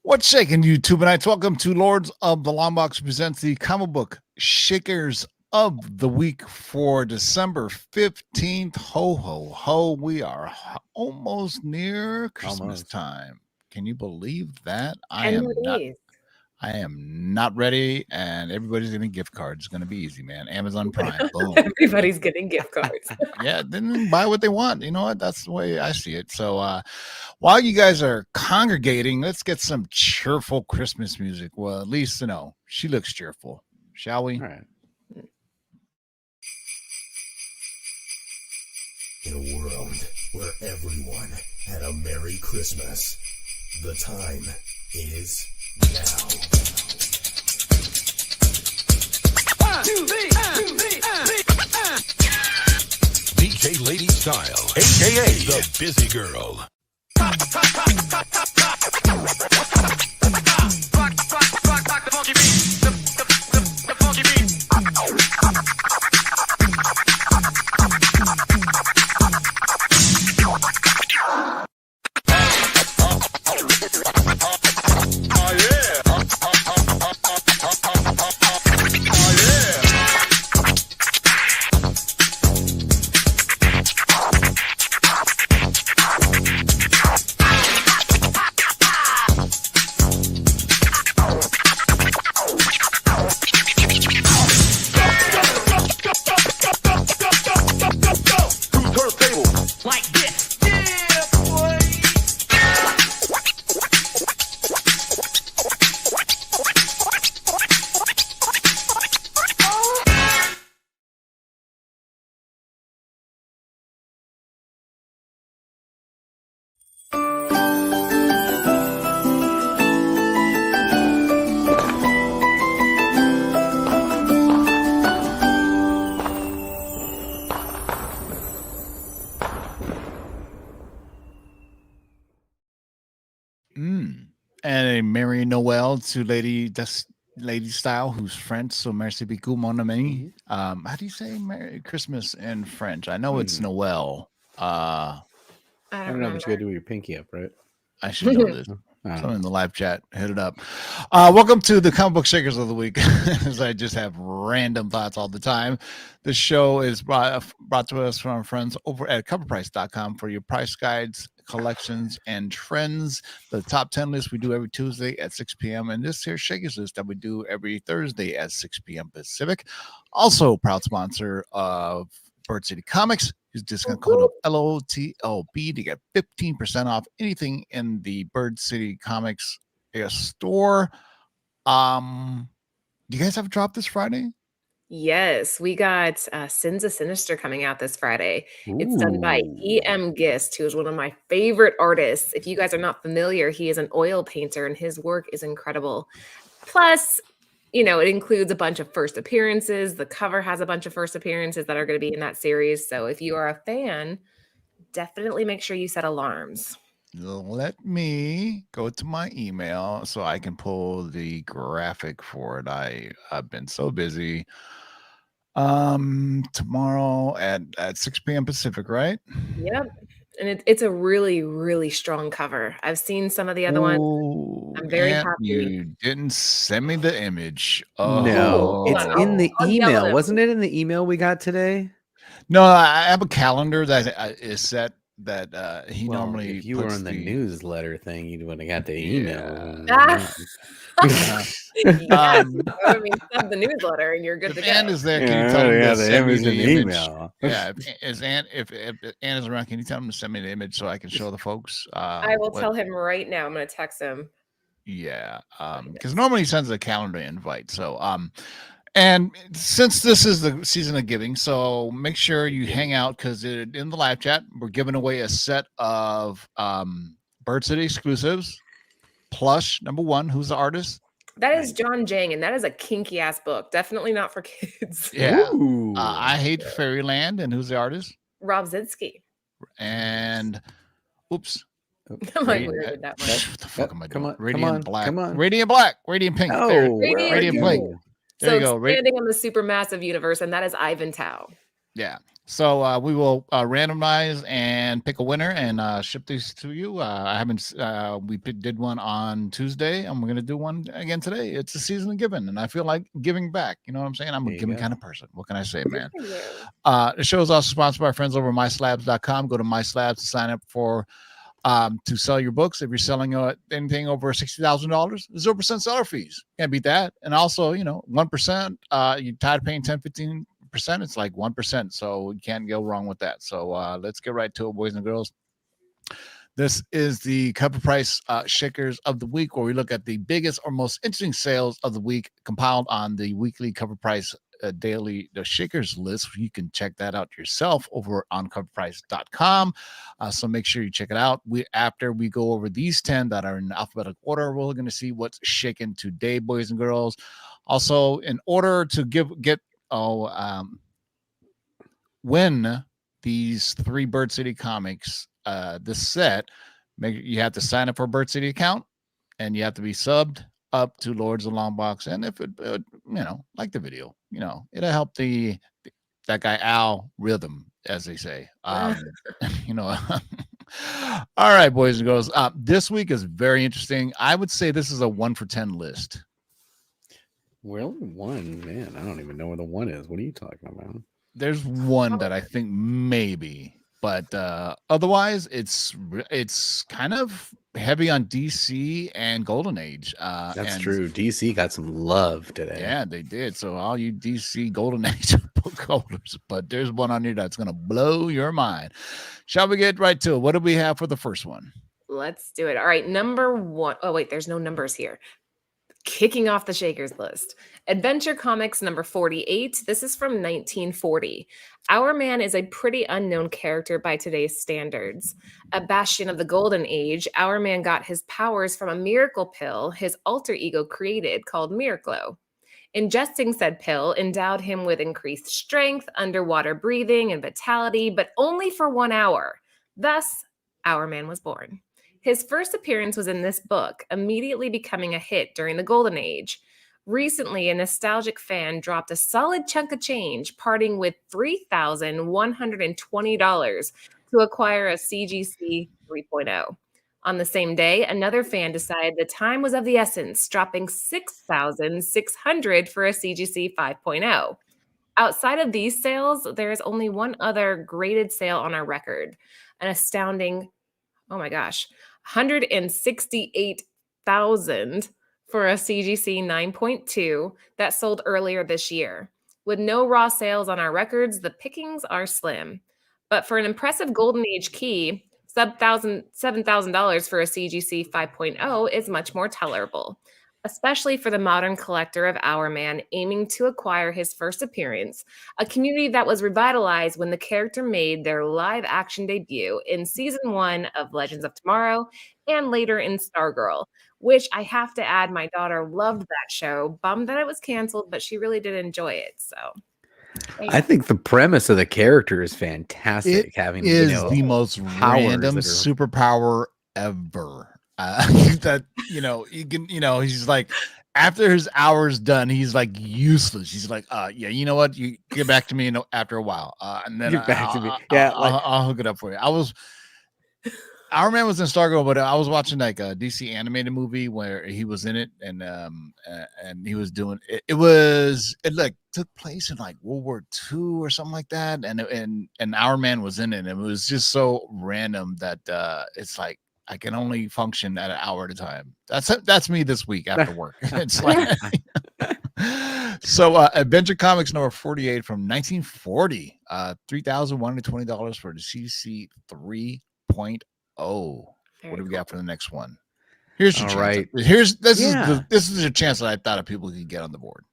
What's shaking, YouTube and Welcome to Lords of the Longbox presents the comic book Shakers of the Week for December 15th. Ho, ho, ho. We are almost near Christmas time. Can you believe that? I 10 am more not. days. I am not ready, and everybody's getting gift cards. It's going to be easy, man. Amazon Prime, boom. Everybody's getting gift cards. Yeah, then buy what they want. You know what? That's the way I see it. So while you guys are congregating, let's get some cheerful Christmas music. Well, at least, she looks cheerful. Shall we? All right. In a world where everyone had a Merry Christmas, the time is now. 1, 2, 3, DJ Lady Style, aka the Busy Girl. Rock the funky beat. The funky beat. And a Merry Noel to Lady Style, who's French. So merci beaucoup, mon ami. How do you say Merry Christmas in French? I know it's Noel. I don't know, but you gotta do your pinky up, right? I should know this. Someone in the live chat, hit it up. Welcome to the Comic Book Shakers of the Week, as I just have random thoughts all the time. This show is brought to us from our friends over at CovrPrice.com for your price guides, collections, and trends. The top 10 list we do every Tuesday at 6 p.m. and this here Shakers list that we do every Thursday at 6 p.m. Pacific. Also proud sponsor of Bird City Comics. Use discount code of LOTLB to get 15% off anything in the Bird City Comics store. Do you guys have a drop this Friday? Yes, we got Sins of Sinister coming out this Friday. It's done by E.M. Gist, who is one of my favorite artists. If you guys are not familiar, he is an oil painter and his work is incredible. Plus, it includes a bunch of first appearances. The cover has a bunch of first appearances that are going to be in that series. So if you are a fan, definitely make sure you set alarms. Let me go to my email so I can pull the graphic for it. I've been so busy. Tomorrow at 6 p.m. Pacific, right? Yep. And it's a really, really strong cover. I've seen some of the other ones. I'm very happy. You didn't send me the image. No, it's in the email. Wasn't it in the email we got today? No, I have a calendar that is set that he normally. If you were on the newsletter thing, you would have got the email. Send the newsletter and you're good to go. Ann is there, can you tell him to send me the image? Email. Yeah, if Ann is around, can you tell him to send me the image so I can show the folks? I will tell him right now. I'm going to text him. Yeah, because normally he sends a calendar invite. So, and since this is the season of giving, so make sure you hang out because in the live chat, we're giving away a set of Bird City exclusives. Plush #1. Who's the artist? That is John Jang, and that is a kinky ass book. Definitely not for kids. Yeah. I Hate Fairyland, and who's the artist? Rob Zidsky. And oops. I'm like weird with that one. What the fuck am I doing? Come on, Radiant Black. come on. Radiant Black. Radiant Pink. Oh, Radiant Pink. There So you go. expanding on the supermassive universe, and that is Ivan Tao. Yeah. So we will randomize and pick a winner and ship these to you. I haven't. Did one on Tuesday, and we're gonna do one again today. It's a season of giving, and I feel like giving back. You know what I'm saying? I'm a giving kind of person. What can I say, man? The show is also sponsored by our friends over at MySlabs.com. Go to MySlabs to sign up for to sell your books. If you're selling anything over $60,000, 0% seller fees. Can't beat that. And also, 1%. You're tired of paying 10-15%. It's like 1%, so you can't go wrong with that. So let's get right to it, boys and girls. This is the CovrPrice Shakers of the Week, where we look at the biggest or most interesting sales of the week compiled on the weekly CovrPrice daily Shakers list. You can check that out yourself over on CovrPrice.com. So make sure you check it out. After we go over these 10 that are in alphabetical order, we're going to see what's shaken today, boys and girls. Also, in order to win these 3 Bird City comics, this set, you have to sign up for a Bird City account, and you have to be subbed up to Lords of Long Box. And if it like the video, it'll help that guy Al Rhythm, as they say. All right, boys and girls. This week is very interesting. I would say this is a 1 for 10 list. Well, one, man, I don't even know where the one is. What are you talking about? There's one that I think maybe, but otherwise it's kind of heavy on DC and Golden Age. That's true. DC got some love today. Yeah, they did. So all you DC Golden Age book holders, but there's one on here that's gonna blow your mind. Shall we get right to it? What do we have for the first one? Let's do it. All right, number 1. Oh wait, there's no numbers here. Kicking off the Shakers list, Adventure Comics number 48. This is from 1940. Our Man is a pretty unknown character by today's standards. A bastion of the Golden Age, Our Man got his powers from a miracle pill his alter ego created called Miraclo. Ingesting said pill endowed him with increased strength, underwater breathing, and vitality, but only for 1 hour. Thus, Our Man was born. His first appearance was in this book, immediately becoming a hit during the Golden Age. Recently, a nostalgic fan dropped a solid chunk of change, parting with $3,120 to acquire a CGC 3.0. On the same day, another fan decided the time was of the essence, dropping $6,600 for a CGC 5.0. Outside of these sales, there is only one other graded sale on our record, an astounding, oh my gosh, $168,000 for a CGC 9.2 that sold earlier this year. With no raw sales on our records, the pickings are slim. But for an impressive Golden Age key, $7,000 for a CGC 5.0 is much more tolerable, especially for the modern collector of Our Man aiming to acquire his first appearance, a community that was revitalized when the character made their live-action debut in Season 1 of Legends of Tomorrow and later in Stargirl, which I have to add, my daughter loved that show. Bummed that it was canceled, but she really did enjoy it. So I think the premise of the character is fantastic. It is the most random superpower ever. That you can he's like, after his hour's done, he's like useless. He's like, yeah, you know what? You get back to me after a while, and then I'll hook it up for you. Our Man was in Stargirl, but I was watching like a DC animated movie where he was in it, and he was doing it. It like took place in like World War II or something like that, and Our Man was in it. And it was just so random that it's like I can only function at an hour at a time. That's me this week after work. It's like so. Adventure Comics number 48 from 1940. $3,120 for the CC 3.0. What do we got for the next one? Here's your chance. Right. This is a chance that I thought people could get on the board.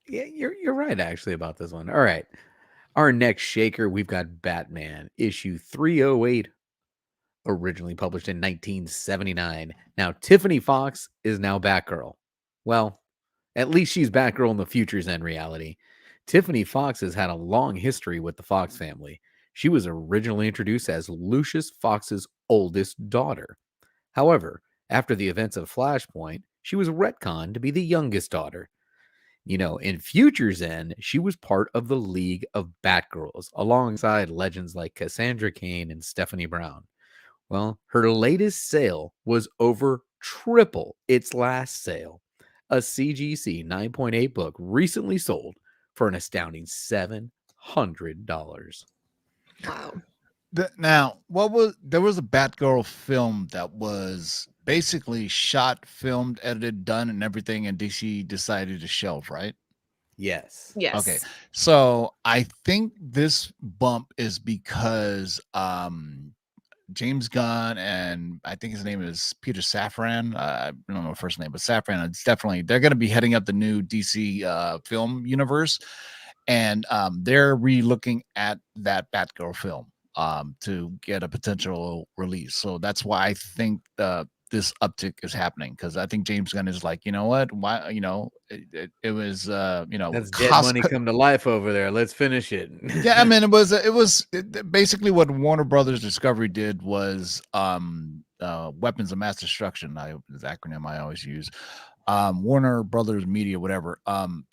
Yeah, you're right actually about this one. All right. Our next shaker, we've got Batman issue 308, originally published in 1979. Now Tiffany Fox is now Batgirl. Well, at least she's Batgirl in the future's end reality. Tiffany Fox has had a long history with the Fox family. She was originally introduced as Lucius Fox's oldest daughter. However, after the events of Flashpoint, she was retconned to be the youngest daughter. In Future's End, she was part of the League of Batgirls, alongside legends like Cassandra Cain and Stephanie Brown. Well, her latest sale was over triple its last sale. A CGC 9.8 book recently sold for an astounding $700. Wow. Now, there was a Batgirl film that was basically shot, filmed, edited, done, and everything, and DC decided to shelve, right? Yes. Yes. Okay. So I think this bump is because James Gunn and I think his name is Peter Safran. I don't know the first name, but Safran. It's definitely they're going to be heading up the new DC film universe, and they're re-looking at that Batgirl film to get a potential release. So that's why I think this uptick is happening, because I think James Gunn is like, you know what? Why? It was That's dead money come to life over there. Let's finish it. Yeah, I mean, it was basically what Warner Brothers Discovery did was weapons of mass destruction. Is the acronym I always use. Warner Brothers Media, whatever.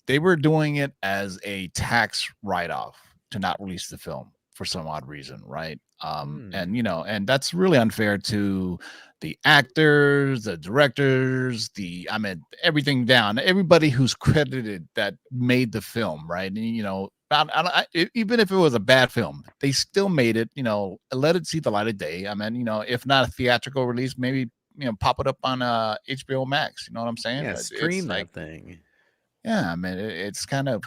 They were doing it as a tax write-off to not release the film for some odd reason, right? And and that's really unfair to the actors, the directors, everything down, everybody who's credited that made the film, right? And even if it was a bad film, they still made it. Let it see the light of day. If not a theatrical release, maybe pop it up on HBO Max. You know what I'm saying? Yeah, stream that thing. Yeah, it's kind of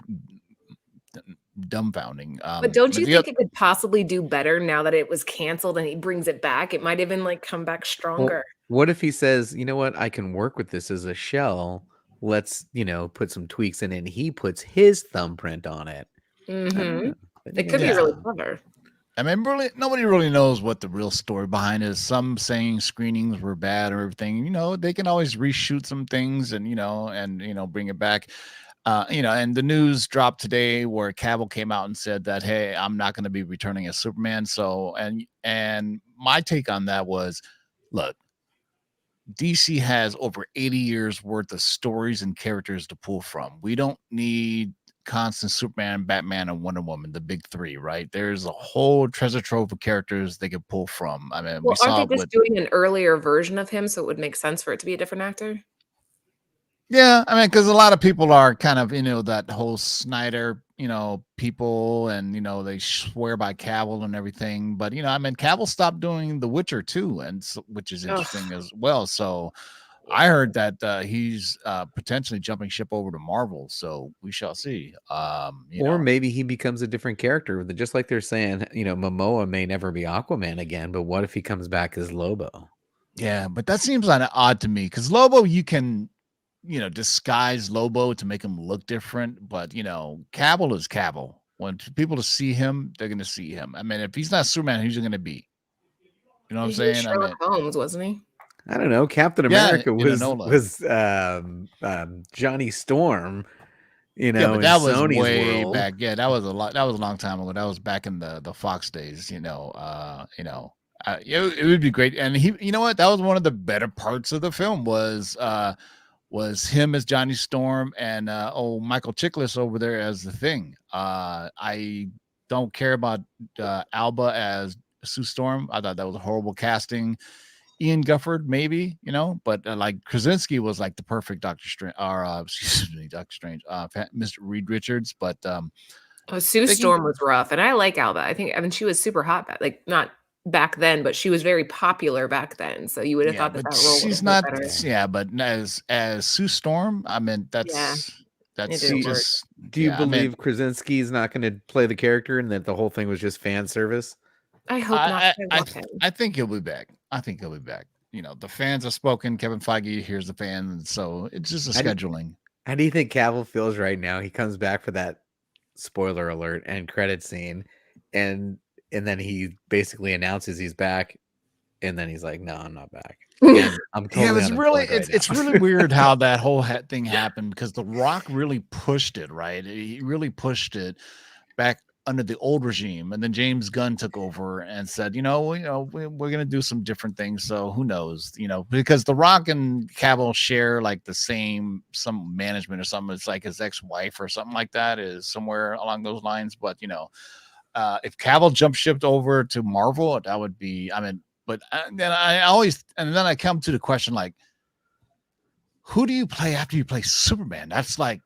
dumbfounding. But don't you think it could possibly do better now that it was canceled and he brings it back? It might even come back stronger. Well, what if he says, you know what, I can work with this as a shell. Let's, put some tweaks in it, and he puts his thumbprint on it. Mm-hmm. It could be really clever. Really, nobody really knows what the real story behind is. Some saying screenings were bad or everything. They can always reshoot some things and bring it back. And the news dropped today where Cavill came out and said that, hey, I'm not going to be returning as Superman. So, and my take on that was, look, DC has over 80 years worth of stories and characters to pull from. We don't need constant Superman, Batman, and Wonder Woman, the big three, right? There's a whole treasure trove of characters they could pull from. Well, aren't they just doing an earlier version of him, so it would make sense for it to be a different actor? Yeah, because a lot of people are kind of, that whole Snyder, people, and, they swear by Cavill and everything. But, Cavill stopped doing The Witcher too, which is interesting as well. So I heard that he's potentially jumping ship over to Marvel. So we shall see. Or maybe he becomes a different character. Just like they're saying, Momoa may never be Aquaman again. But what if he comes back as Lobo? Yeah, but that seems kind of odd to me, because Lobo, you can disguise Lobo to make him look different, but Cavill is Cavill. When people to see him, they're going to see him. If he's not Superman, who's he going to be? You know what I'm saying? Sherlock Holmes, wasn't he? I don't know. Captain America was Johnny Storm. But that was Sony's way world. back. Yeah, that was a long time ago. That was back in the Fox days. It would be great. And he, what? That was one of the better parts of the film was him as Johnny Storm and Michael Chiklis over there as the Thing. I don't care about Alba as Sue Storm. I thought that was a horrible casting. Ian Gufford, maybe, but Krasinski was like the perfect Doctor Strange, or excuse me, Doctor Strange, Mr. Reed Richards. But Sue Storm was rough, and I like Alba. I think she was super hot, not back then, but she was very popular back then. So you would have thought that role. She's not. Better. Yeah, but as Sue Storm, that's just. Do you believe Krasinski is not going to play the character, and that the whole thing was just fan service? I hope not. I think he'll be back. The fans have spoken. Kevin Feige hears the fans, so it's just a scheduling. How do you think Cavill feels right now? He comes back for that spoiler alert and credit scene, and then he basically announces he's back, and then he's like, "No, I'm not back." And I'm totally it's really weird how that whole thing happened, because The Rock really pushed it, right? He really pushed it back under the old regime, and then James Gunn took over and said, we're going to do some different things. So who knows, because The Rock and Cavill share like some management or something. It's like his ex-wife or something like that is somewhere along those lines. But if Cavill jumped shipped over to Marvel, that would be, but then I come to the question, like, who do you play after you play Superman? That's like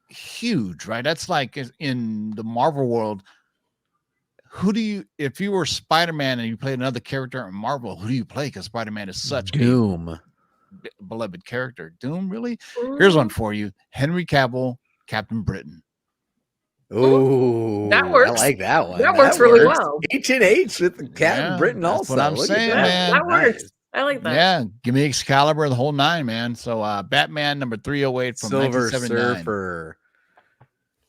huge, right? That's like in the Marvel world. If you were Spider-Man and you played another character in Marvel, who do you play? Because Spider-Man is such Doom, a beloved character. Doom, really? Here's one for you: Henry Cavill, Captain Britain. Oh, that works. I like that one. That works really well. H&H with Captain Britain that's also. What I'm saying, man. That works. I like that. Yeah, give me Excalibur, the whole nine, man. So Batman number 308 from Silver 1979. Surfer.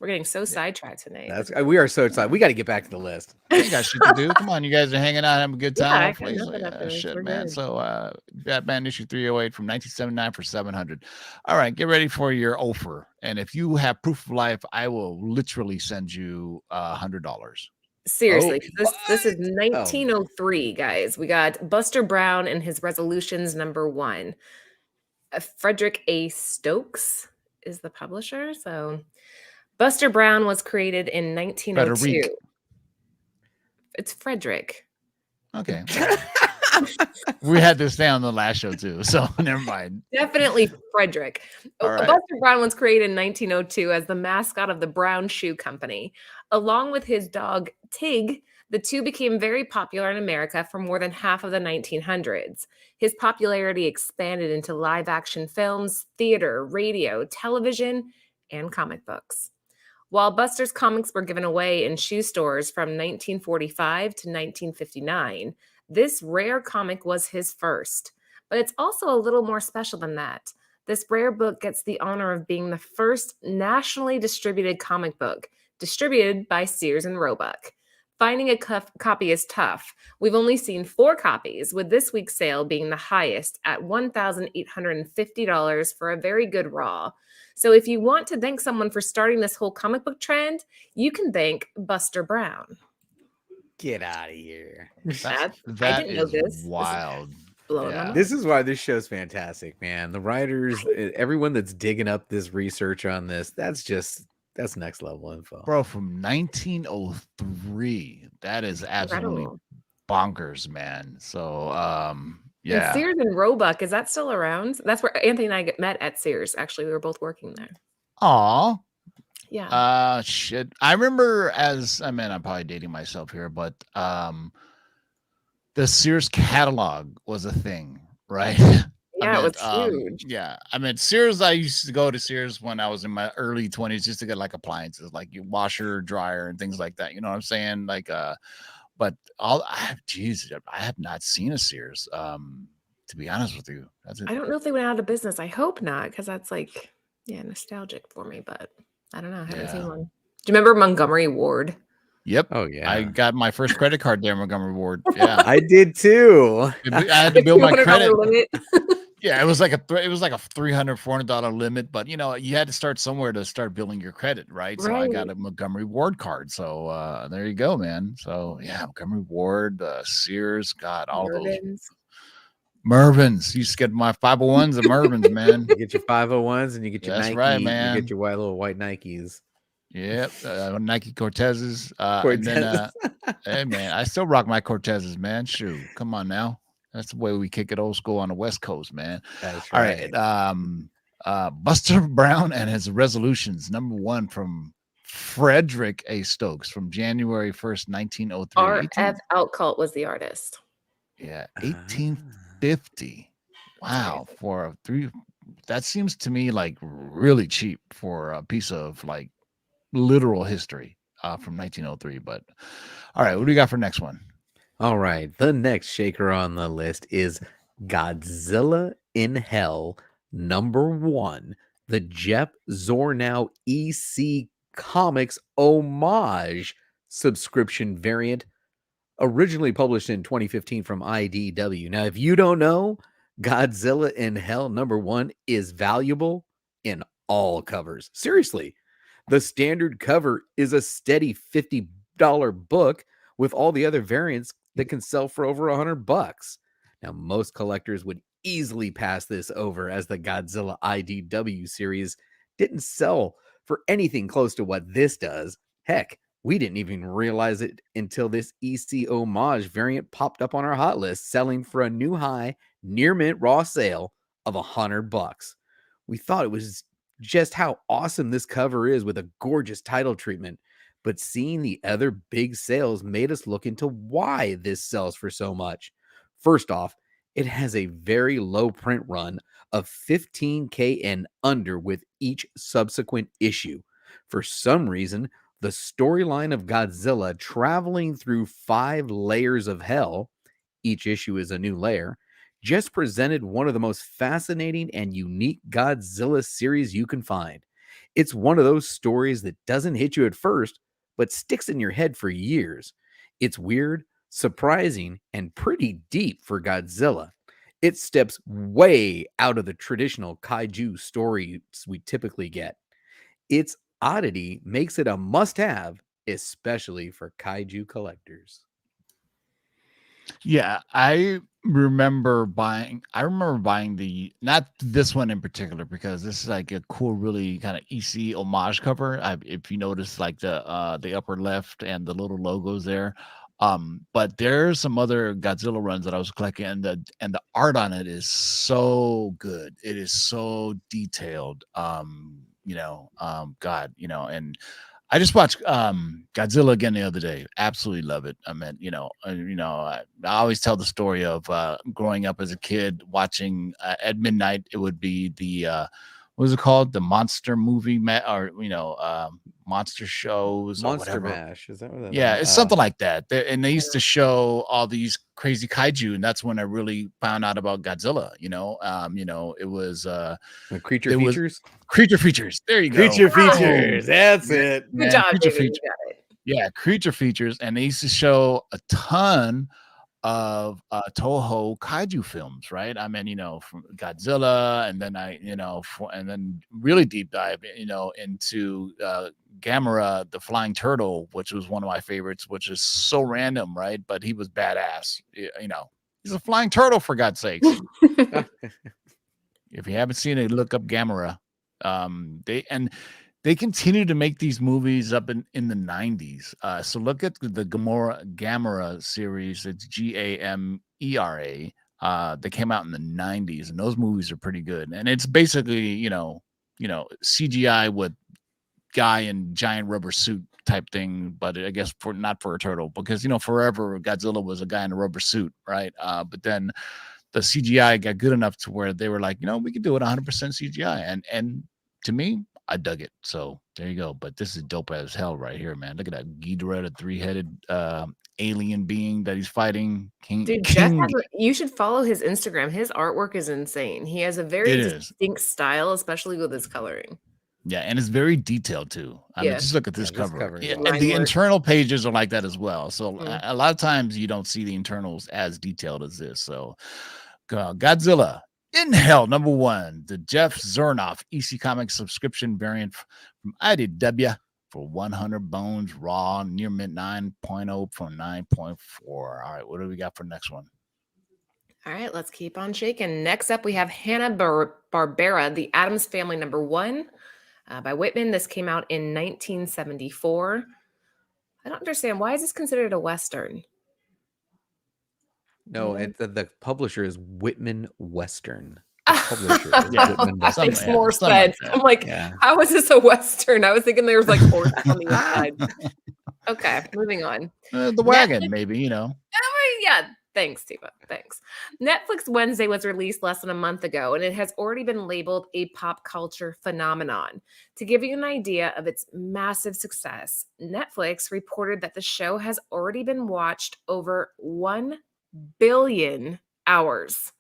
We're getting so sidetracked tonight. We are so excited. We got to get back to the list. You got shit to do. Come on, you guys are hanging out, having a good time. Yeah, Hopefully. Shit, man. Good. So Batman issue 308 from 1979 for $700. All right, get ready for your offer. And if you have proof of life, I will literally send you $100. Seriously, this is 1903, guys. We got Buster Brown and his Resolutions #1. Frederick A. Stokes is the publisher. So Buster Brown was created in 1902. Frederick. It's Frederick. Okay. We had this down on the last show too, so never mind. Definitely Frederick. Right. Buster Brown was created in 1902 as the mascot of the Brown Shoe Company. Along with his dog Tig, the two became very popular in America for more than half of the 1900s. His popularity expanded into live-action films, theater, radio, television, and comic books. While Buster's comics were given away in shoe stores from 1945 to 1959, this rare comic was his first. But it's also a little more special than that. This rare book gets the honor of being the first nationally distributed comic book, distributed by Sears and Roebuck. Finding a copy is tough. We've only seen 4 copies, with this week's sale being the highest at $1,850 for a very good raw. So if you want to thank someone for starting this whole comic book trend, you can thank Buster Brown. Get out of here. I didn't know this. Wild. This is why this show's fantastic, man. The writers, everyone that's digging up this research on this, that's next level info. Bro, from 1903. That is absolutely bonkers, man. So yeah. And Sears and Roebuck, is that still around? That's where Anthony and I met at Sears. Actually, we were both working there. Aw. Yeah. Shit. I remember I'm probably dating myself here, but the Sears catalog was a thing, right? Yeah, it was huge. Yeah. Sears, I used to go to Sears when I was in my early 20s just to get like appliances, like your washer, dryer, and things like that. You know what I'm saying? Like, but I have not seen a Sears, to be honest with you. I don't know if they went out of business. I hope not, because that's like, nostalgic for me, but I don't know. I haven't seen one. Do you remember Montgomery Ward? Yep. Oh yeah. I got my first credit card there, Montgomery Ward. Yeah. I did too. I had to build my credit. Limit. Yeah, it was like a $300, $400 limit, but you had to start somewhere to start building your credit, right? So I got a Montgomery Ward card. So there you go, man. So yeah, Montgomery Ward, Sears, got all those. Mervyn's. You used to get my 501s at Mervyn's, man. You get your 501s and you get your Nike. Right, man. You get your little white Nikes. Yep, Nike Cortezes. And then, hey man, I still rock my Cortezes, man. Shoot, come on now. That's the way we kick it old school on the West Coast, man. That's right. All right. Buster Brown and his Resolutions, #1 from Frederick A. Stokes from January 1st, 1903. R.F. Outcult was the artist. Yeah, 1850. Wow, for that seems to me like really cheap for a piece of like literal history from 1903. But all right, what do you got for next one? All right, the next shaker on the list is Godzilla in Hell #1, the Jeff Zornow EC Comics homage subscription variant, originally published in 2015 from IDW. Now, if you don't know, Godzilla in Hell #1 is valuable in all covers. Seriously, the standard cover is a steady $50 book with all the other variants that can sell for over $100. Now, most collectors would easily pass this over, as the Godzilla IDW series didn't sell for anything close to what this does. Heck, we didn't even realize it until this EC homage variant popped up on our hot list, selling for a new high near mint raw sale of $100. We thought it was just how awesome this cover is with a gorgeous title treatment, but seeing the other big sales made us look into why this sells for so much. First off, it has a very low print run of 15K and under with each subsequent issue. For some reason, the storyline of Godzilla traveling through 5 layers of hell, each issue is a new layer, just presented one of the most fascinating and unique Godzilla series you can find. It's one of those stories that doesn't hit you at first, but sticks in your head for years. It's weird, surprising, and pretty deep for Godzilla. It steps way out of the traditional kaiju stories we typically get. Its oddity makes it a must-have, especially for kaiju collectors. Yeah, I remember buying the, not this one in particular, because this is like a cool, really kind of EC homage cover. If you notice, like the upper left and the little logos there. But there's some other Godzilla runs that I was collecting, and the art on it is so good. It is so detailed. God, and I just watched Godzilla again the other day. Absolutely love it. I mean, I always tell the story of growing up as a kid watching at midnight. It would be the what was it called? The monster movie, monster shows or Monster whatever. Mash, is that what that Yeah, is? it's something like that. And they used to show all these crazy kaiju, and that's when I really found out about Godzilla. It was Creature it was features? Creature Features. There you go. Creature Boom. features. That's Yeah. it. Good Yeah, job, Creature David. You Feature. got it. Yeah, Creature Features, and they used to show a ton of Toho kaiju films, right? I mean, from Godzilla, and then and then really deep dive, into Gamera, the flying turtle, which was one of my favorites, which is so random, right? But he was badass. He's a flying turtle, for God's sakes. If you haven't seen it, look up Gamera. They continue to make these movies up in the 90s. So look at the Gamera series. It's Gamera. They came out in the 90s, and those movies are pretty good. And it's basically, CGI with guy in giant rubber suit type thing, but I guess not for a turtle, because forever Godzilla was a guy in a rubber suit, right? But then the CGI got good enough to where they were like, we could do it 100% CGI, and to me, I dug it. So there you go. But this is dope as hell right here, man. Look at that Ghidorah, the 3-headed alien being that he's fighting. Dude, Jeff you should follow his Instagram. His artwork is insane. He has a very distinct style, especially with his coloring. Yeah, and it's very detailed too. I mean, just look at this cover. And the internal pages are like that as well. So a lot of times you don't see the internals as detailed as this. So Godzilla in Hell, #1, the Jeff Zernoff EC Comics subscription variant from IDW for 100 bones, raw, near mint 9.0 from 9.4. All right, what do we got for next one? All right, let's keep on shaking. Next up, we have Hanna-Barbera, The Addams Family #1 by Whitman. This came out in 1974. I don't understand. Why is this considered a Western? No, the publisher is Whitman Western. Publisher is Whitman That Western. makes more sense. I'm like, how is this a Western? I was thinking there was like horse on the inside. Okay, moving on. The wagon, maybe, Yeah, thanks, Tifa. Thanks. Netflix Wednesday was released less than a month ago, and it has already been labeled a pop culture phenomenon. To give you an idea of its massive success, Netflix reported that the show has already been watched over 1 billion hours.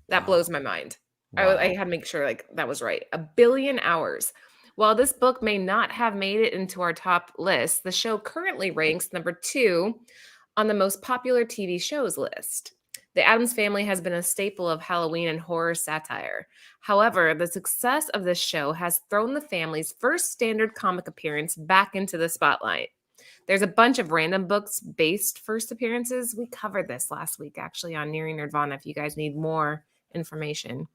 That blows my mind. Wow. I had to make sure that was right. 1 billion hours. While this book may not have made it into our top list, the show currently ranks #2 on the most popular TV shows list. The Addams Family has been a staple of Halloween and horror satire. However, the success of this show has thrown the family's first standard comic appearance back into the spotlight. There's a bunch of random books based first appearances. We covered this last week, actually, on Nearing Nirvana, if you guys need more information.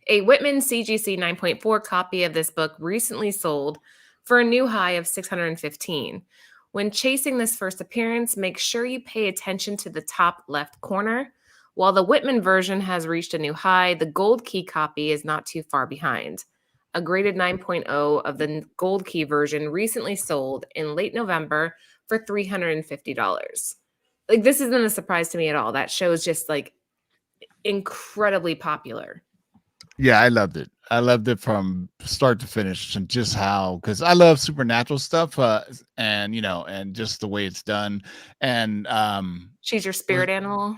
A Whitman CGC 9.4 copy of this book recently sold for a new high of $615. When chasing this first appearance, make sure you pay attention to the top left corner. While the Whitman version has reached a new high, the Gold Key copy is not too far behind. A graded 9.0 of the Gold Key version recently sold in late November for $350. Like, this isn't a surprise to me at all. That show is just like incredibly popular. Yeah, I loved it. I loved it from start to finish, and just how, because I love supernatural stuff, and and just the way it's done, and she's your spirit animal.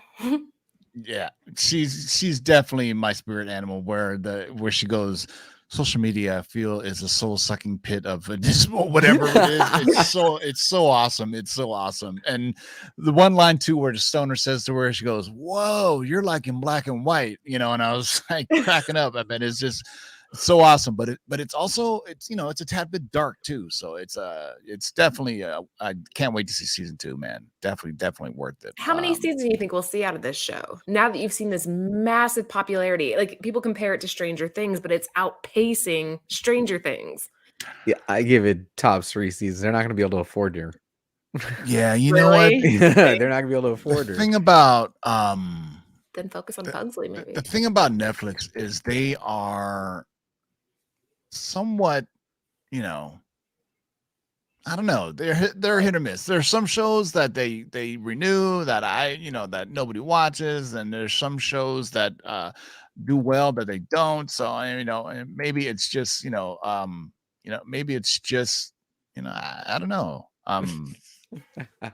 Yeah, she's definitely my spirit animal. Where she goes, social media, I feel, is a soul sucking pit of dismal whatever it is. It's so awesome. It's so awesome. And the one line too, where the stoner says to her, she goes, "Whoa, you're like in black and white," and I was like cracking up. I mean, it's just so awesome. But it's also it's a tad bit dark too. So it's definitely I can't wait to see season 2, man. Definitely worth it. How many seasons do you think we'll see out of this show now that you've seen this massive popularity? Like, people compare it to Stranger Things, but it's outpacing Stranger Things. Yeah, I give it top 3 seasons. They're not going to be able to afford her. Yeah, you know what? They're not going to be able to afford her. The thing about then focus on Pugsley, maybe. The thing about Netflix is they are somewhat, I don't know. They're hit or miss. There's some shows that they renew that that nobody watches, and there's some shows that do well that they don't. So and maybe it's just maybe it's just I don't know.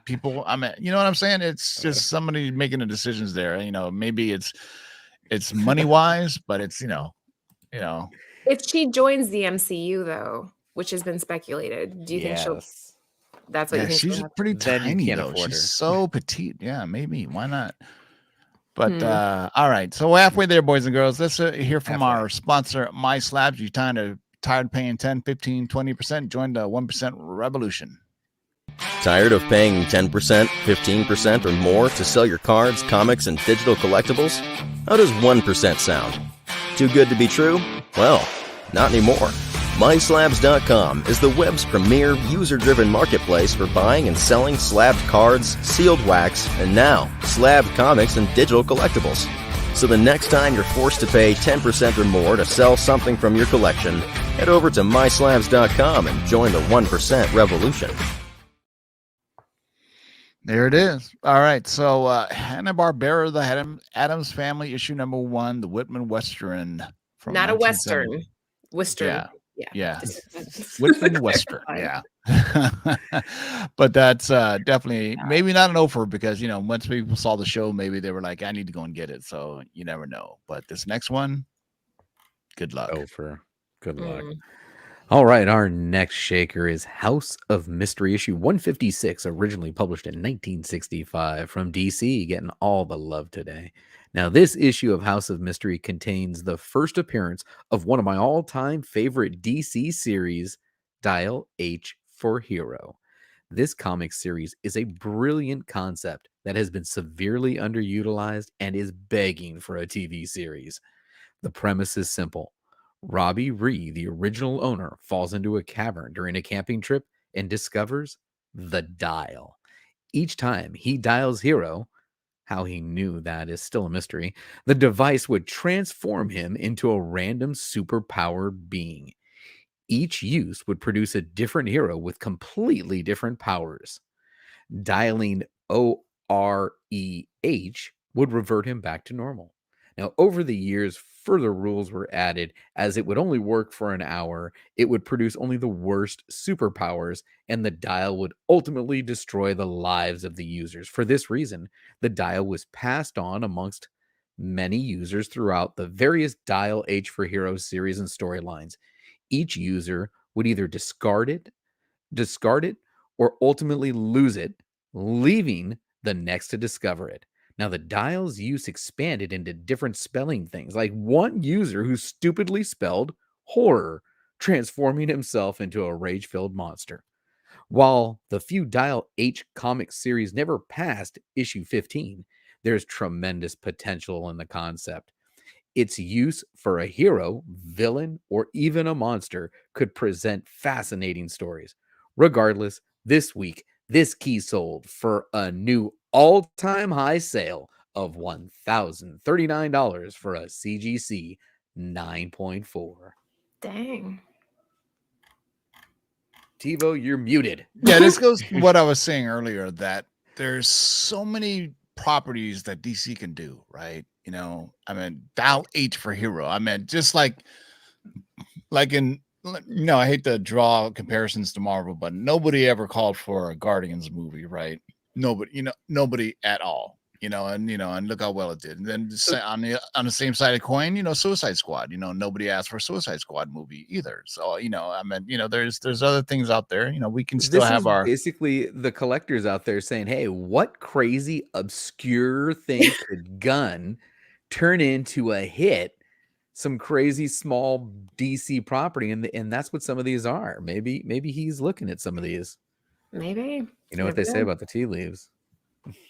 People, I mean, you know what I'm saying? It's just somebody making the decisions there. Maybe it's money wise, but it's If she joins the MCU though, which has been speculated, do you think she'll? That's what you think? She's pretty tiny though. She's so petite. Yeah, maybe. Why not? But all right. So halfway there, boys and girls. Let's hear from our sponsor, My Slabs. You tired of paying 10, 15, 20%? Join the 1% revolution. Tired of paying 10%, 15%, or more to sell your cards, comics, and digital collectibles? How does 1% sound? Too good to be true? Well, not anymore. MySlabs.com is the web's premier user-driven marketplace for buying and selling slabbed cards, sealed wax, and now slabbed comics and digital collectibles. So the next time you're forced to pay 10% or more to sell something from your collection, head over to MySlabs.com and join the 1% revolution. There it is. All right. So Hanna-Barbera, the Addams Family, issue number 1, the Whitman Western. Not a Western. Western. Yeah. Whitman Western. Yeah. But that's definitely maybe not an offer, because once people saw the show, maybe they were like, I need to go and get it. So you never know. But this next one, good luck. Offer. Good luck. All right, our next shaker is House of Mystery, issue 156, originally published in 1965 from DC, getting all the love today. Now, this issue of House of Mystery contains the first appearance of one of my all-time favorite DC series, Dial H for Hero. This comic series is a brilliant concept that has been severely underutilized and is begging for a TV series. The premise is simple. Robbie Ree, the original owner, falls into a cavern during a camping trip and discovers the dial. Each time he dials Hero, how he knew that is still a mystery, the device would transform him into a random superpowered being. Each use would produce a different hero with completely different powers. Dialing OREH would revert him back to normal. Now, over the years, further rules were added, as it would only work for an hour, it would produce only the worst superpowers, and the dial would ultimately destroy the lives of the users. For this reason, the dial was passed on amongst many users throughout the various Dial H for Heroes series and storylines. Each user would either discard it, or ultimately lose it, leaving the next to discover it. Now, the dial's use expanded into different spelling things, like one user who stupidly spelled horror, transforming himself into a rage-filled monster. While the Few Dial H comic series never passed issue 15, there's tremendous potential in the concept. Its use for a hero, villain, or even a monster could present fascinating stories. Regardless, this week, this key sold for a new all-time high sale of $1,039 for a CGC 9.4. Dang. TiVo, you're muted. Yeah, this goes to what I was saying earlier, that there's so many properties that DC can do, right? You know, I mean, dial H for hero. I mean, just like in, you know, I hate to draw comparisons to Marvel, but nobody ever called for a Guardians movie, right? Nobody, you know, nobody at all. You know, and look how well it did. And then on the same side of the coin, you know, Suicide Squad. You know, nobody asked for a Suicide Squad movie either. So, you know, I mean, you know, there's other things out there. You know, we can still This have is our basically the collectors out there saying, hey, what crazy, obscure thing could Gunn turn into a hit? Some crazy small DC property, and that's what some of these are. Maybe he's looking at some of these. Maybe. You know what they say about the tea leaves?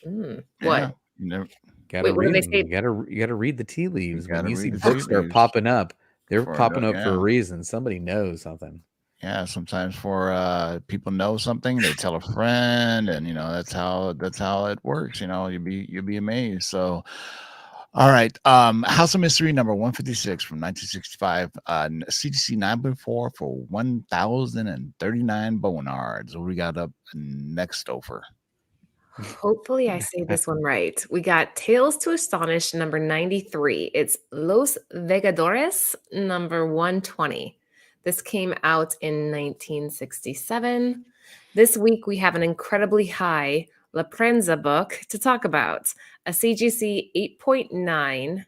What? yeah, you know, Gotta Wait, what do read they them. say? You gotta read the tea leaves. When gotta you see read the tea books start leaves popping up, they're for popping up for a yeah. reason. Somebody knows something. Yeah, sometimes for people know something, they tell a friend, and you know that's how it works. You know, you'll be amazed. So, all right, House of Mystery number 156 from 1965, CGC 9.4 for 1,039 Bonards. What we got up next over? Hopefully, I say this one right. We got Tales to Astonish number 93. It's Los Vegadores number 120. This came out in 1967. This week, we have an incredibly high La Prensa book to talk about, a CGC 8.9.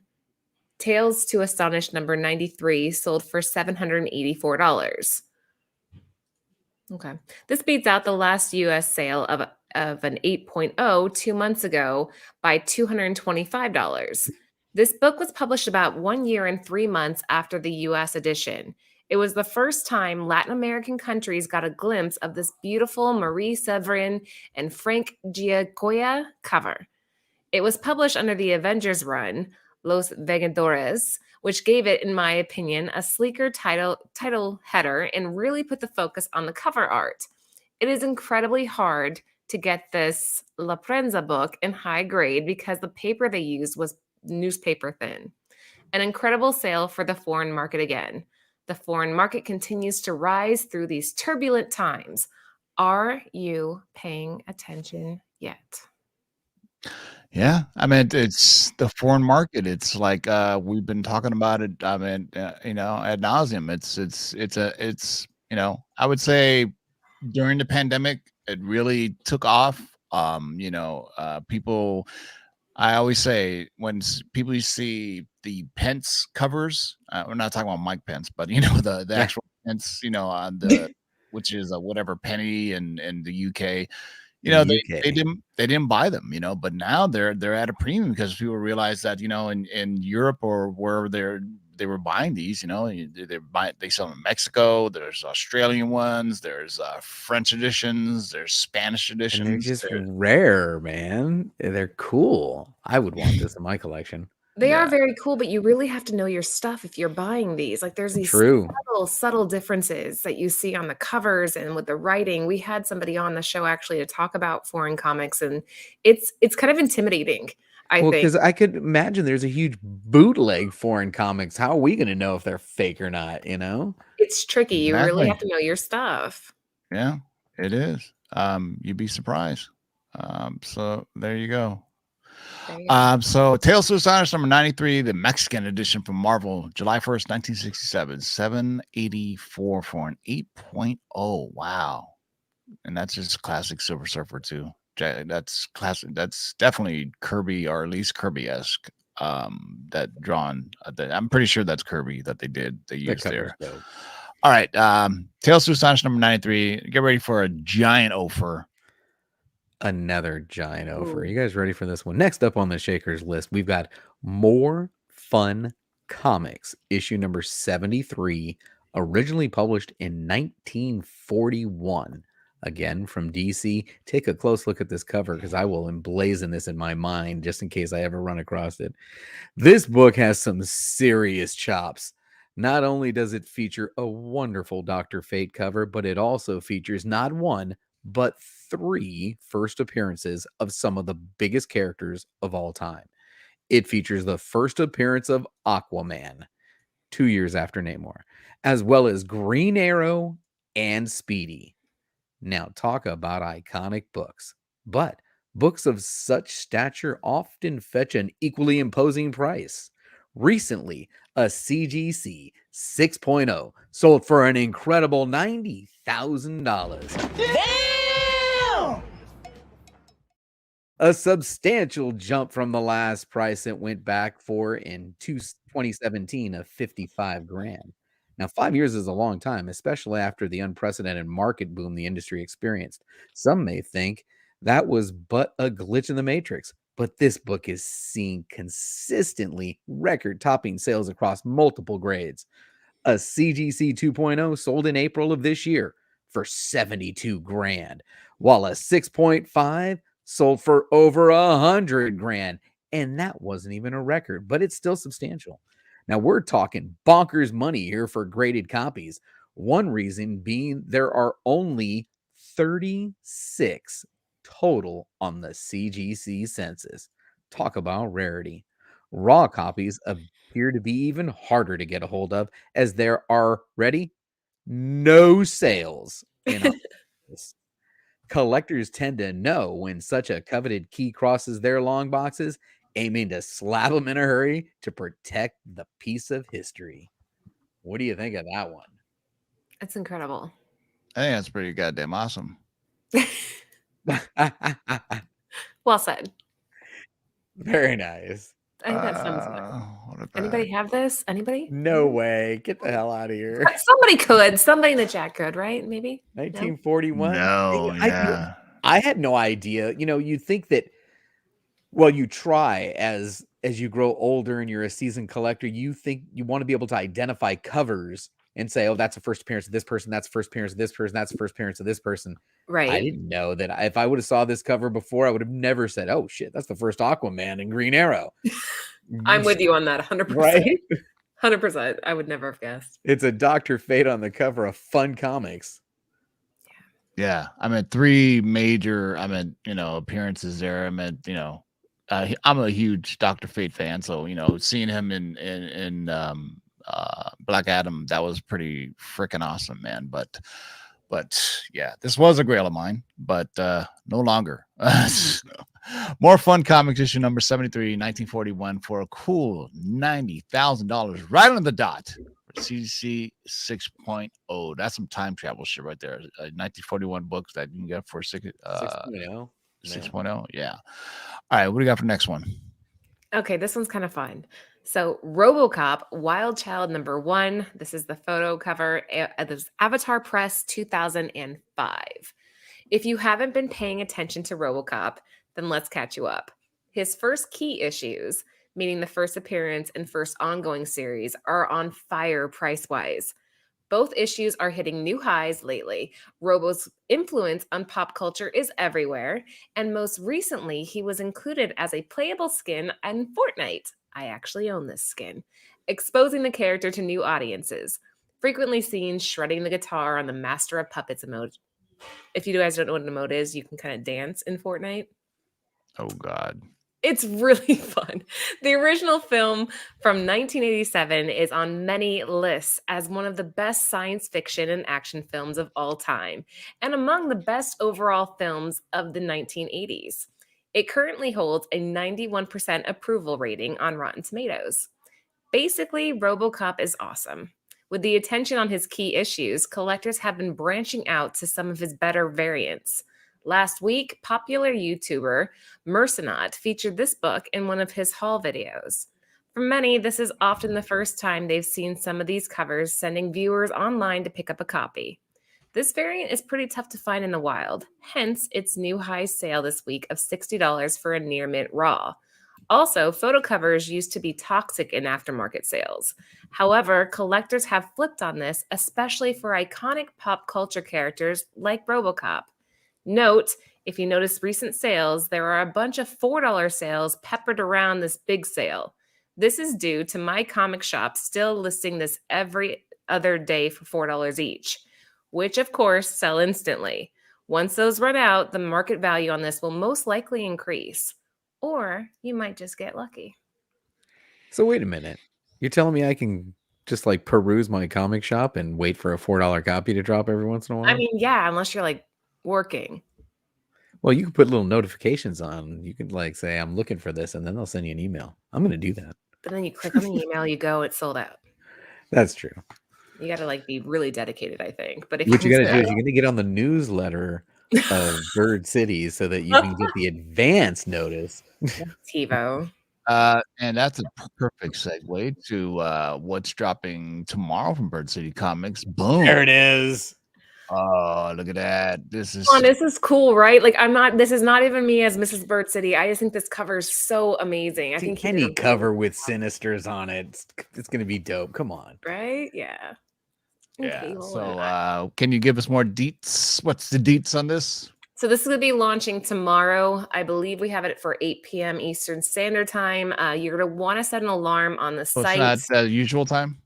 Tales to Astonish number 93 sold for $784. Okay. This beats out the last US sale of an 8.0 2 months ago by $225. This book was published about 1 year and 3 months after the US edition. It was the first time Latin American countries got a glimpse of this beautiful Marie Severin and Frank Giacoya cover. It was published under the Avengers run, Los Vengadores, which gave it, in my opinion, a sleeker title header and really put the focus on the cover art. It is incredibly hard to get this La Prensa book in high grade because the paper they used was newspaper thin. An incredible sale for the foreign market again. The foreign market continues to rise through these turbulent times. Are you paying attention yet? Yeah, I mean it's the foreign market. It's like we've been talking about it. I mean, you know, ad nauseum. It's you know, I would say during the pandemic, it really took off. You know, people. I always say when people see the Pence covers, we're not talking about Mike Pence, but you know the Yeah. actual Pence. You know, on the which is whatever penny in the UK. You know, they didn't buy them, you know, but now they're at a premium because people realize that, you know, in Europe or where they were buying these, you know, they sell them in Mexico. There's Australian ones, there's French editions, there's Spanish And they're editions. just rare, man. They're cool. I would want this in my collection. They are Yeah. very cool, but you really have to know your stuff if you're buying these. Like there's these True. subtle differences that you see on the covers and with the writing. We had somebody on the show actually to talk about foreign comics, and it's kind of intimidating, I Well, think. because I could imagine there's a huge bootleg foreign comics. How are we going to know if they're fake or not? You know? It's tricky. You really have Exactly. to know your stuff. Yeah, it is. You'd be surprised. So there you go. There you go. So Tales to Astonish number 93, the Mexican edition from Marvel, July 1st, 1967, 784 for an 8.0. Wow. And that's just classic Silver Surfer too. That's classic. That's definitely Kirby, or at least Kirby-esque. That drawn. I'm pretty sure that's Kirby that they used there. Dope. All right. Tales to Astonish number 93. Get ready for a giant offer. Another giant offer. Ooh. You guys ready for this one? Next up on the Shakers list, we've got More Fun Comics, issue number 73, originally published in 1941. Again, from DC, take a close look at this cover because I will emblazon this in my mind just in case I ever run across it. This book has some serious chops. Not only does it feature a wonderful Dr. Fate cover, but it also features not one, but 3 first appearances of some of the biggest characters of all time. It features the first appearance of Aquaman 2 years after Namor, as well as Green Arrow and Speedy. Now, talk about iconic books. But books of such stature often fetch an equally imposing price. Recently, a CGC 6.0 sold for an incredible $90,000. Damn! A substantial jump from the last price it went back for in 2017 of 55 grand. Now, 5 years is a long time, especially after the unprecedented market boom the industry experienced. Some may think that was but a glitch in the matrix, but this book is seeing consistently record-topping sales across multiple grades. A CGC 2.0 sold in April of this year for 72 grand, while a 6.5 sold for over 100 grand. And that wasn't even a record, but it's still substantial. Now we're talking bonkers money here for graded copies. One reason being there are only 36 total on the CGC census. Talk about rarity. Raw copies appear to be even harder to get a hold of as there are, ready, no sales in our office. Collectors tend to know when such a coveted key crosses their long boxes, aiming to slap them in a hurry to protect the piece of history. What do you think of that one? That's incredible. I think that's pretty goddamn awesome. Well said. Very nice. I think that sounds good. Anybody have this? Anybody? No way. Get the hell out of here. Somebody could. Somebody in the chat could, right? Maybe. 1941. No, yeah. I had no idea. You know, you think that, well, you try as you grow older and you're a seasoned collector, you think you want to be able to identify covers and say, oh, that's the first appearance of this person, that's the first appearance of this person, that's the first appearance of this person. Right. I didn't know that. If I would have saw this cover before, I would have never said, oh shit, that's the first Aquaman and Green Arrow. I'm with you on that 100%. Right? 100%. I would never have guessed. It's a Dr. Fate on the cover of Fun Comics. Yeah. I mean, 3 major, appearances there. I mean, I'm a huge Dr. Fate fan. So, seeing him in Black Adam, that was pretty freaking awesome, man. But yeah, this was a grail of mine, but no longer. More Fun Comics issue number 73, 1941 for a cool $90,000 right on the dot. CC 6.0. That's some time travel shit right there. 1941 books that you can get for 6.0. 6.0. Yeah. All right. What do you got for next one? Okay, this one's kind of fun. So, RoboCop, Wild Child number 1. This is the photo cover. This is Avatar Press 2005. If you haven't been paying attention to RoboCop, then let's catch you up. His first key issues, meaning the first appearance and first ongoing series, are on fire price-wise. Both issues are hitting new highs lately. Robo's influence on pop culture is everywhere, and most recently, he was included as a playable skin in Fortnite. I actually own this skin, exposing the character to new audiences. Frequently seen shredding the guitar on the Master of Puppets emote. If you guys don't know what an emote is, you can kind of dance in Fortnite. Oh, God. It's really fun. The original film from 1987 is on many lists as one of the best science fiction and action films of all time, and among the best overall films of the 1980s. It currently holds a 91% approval rating on Rotten Tomatoes. Basically, RoboCop is awesome. With the attention on his key issues, collectors have been branching out to some of his better variants. Last week, popular YouTuber Mercenaut featured this book in one of his haul videos. For many, this is often the first time they've seen some of these covers, sending viewers online to pick up a copy. This variant is pretty tough to find in the wild, hence its new high sale this week of $60 for a near mint raw. Also, photo covers used to be toxic in aftermarket sales. However, collectors have flipped on this, especially for iconic pop culture characters like RoboCop. Note, if you notice recent sales, there are a bunch of $4 sales peppered around this big sale. This is due to my comic shop still listing this every other day for $4 each, which of course sell instantly. Once those run out, the market value on this will most likely increase, or you might just get lucky. So wait a minute. You're telling me I can just like peruse my comic shop and wait for a $4 copy to drop every once in a while? I mean, yeah, unless you're like working. Well, you can put little notifications on. You can like say, I'm looking for this, and then they'll send you an email. I'm going to do that. But then you click on the email, you go, it's sold out. That's true. You got to like be really dedicated, I think. But if What you got to do is say- you're going to get on the newsletter of Bird City so that you can get the advance notice. TiVo. And that's a perfect segue to what's dropping tomorrow from Bird City Comics. Boom. There it is. Oh, look at that. This is Oh, this is cool, right? Like this is not even me as Mrs. Bird City. I just think this cover is so amazing. I think any cover with Sinisters on it, it's going to be dope. Come on. Right? Yeah. Yeah. So can you give us more deets? What's the deets on this? So this is going to be launching tomorrow. I believe we have it for 8 p.m. Eastern Standard Time. You're going to want to set an alarm on the site. It's not usual time?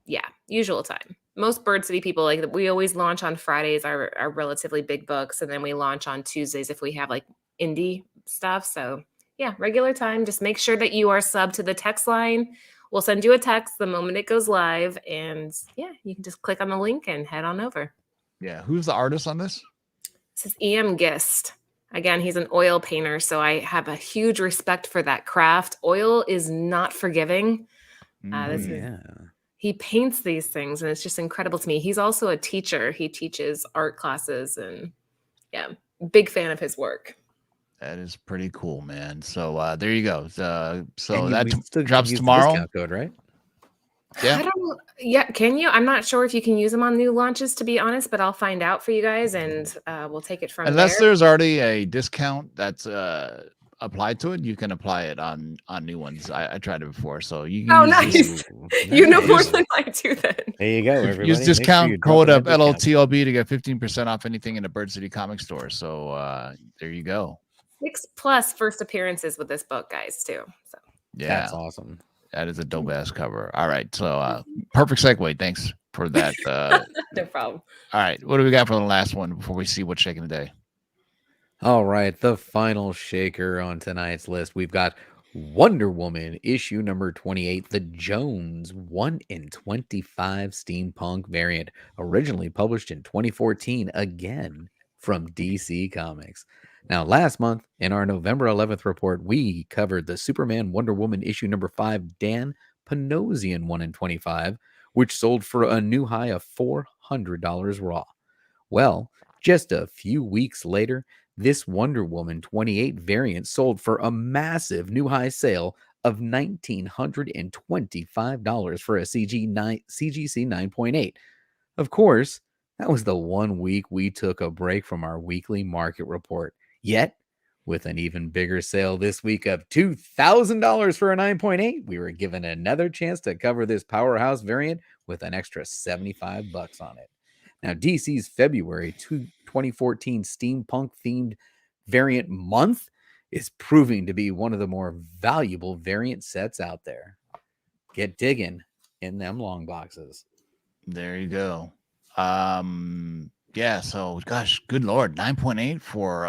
Yeah, usual time. Most Bird City people, like we always launch on Fridays, our relatively big books, and then we launch on Tuesdays if we have like indie stuff. So yeah, regular time. Just make sure that you are subbed to the text line. We'll send you a text the moment it goes live, and yeah, you can just click on the link and head on over. Yeah. Who's the artist on this? This is E.M. Gist. Again, he's an oil painter, so I have a huge respect for that craft. Oil is not forgiving. He paints these things, and it's just incredible to me. He's also a teacher. He teaches art classes, and yeah, big fan of his work. That is pretty cool, man. So there you go. So And that drops tomorrow. Discount code, right? Yeah. Can you? I'm not sure if you can use them on new launches, to be honest, but I'll find out for you guys, and we'll take it from Unless there. there's already a discount that's applied to it, you can apply it on new ones. I tried it before, so you can nice. You know more than I do then. There you go, everybody. Use discount code of LLTLB to get 15% off anything in the Bird City comic store. So there you go. 6+ first appearances with this book, guys, too. So yeah, that's awesome. That is a dope ass cover. All right, so perfect segue. Thanks for that. No problem. All right, what do we got for the last one before we see what's shaking today? All right, the final shaker on tonight's list. We've got Wonder Woman issue number 28, the Jones 1 in 25 steampunk variant, originally published in 2014, again from DC Comics. Now, last month in our November 11th report, we covered the Superman Wonder Woman issue number 5, Dan Panosian 1 in 25, which sold for a new high of $400 raw. Well, just a few weeks later, this Wonder Woman 28 variant sold for a massive new high sale of $1,925 for a CGC 9.8. Of course, that was the 1 week we took a break from our weekly market report. Yet, with an even bigger sale this week of $2,000 for a 9.8, we were given another chance to cover this powerhouse variant with an extra $75 on it. Now, DC's February 2014 steampunk-themed variant month is proving to be one of the more valuable variant sets out there. Get digging in them long boxes. There you go. Yeah, so gosh, good Lord, 9.8 for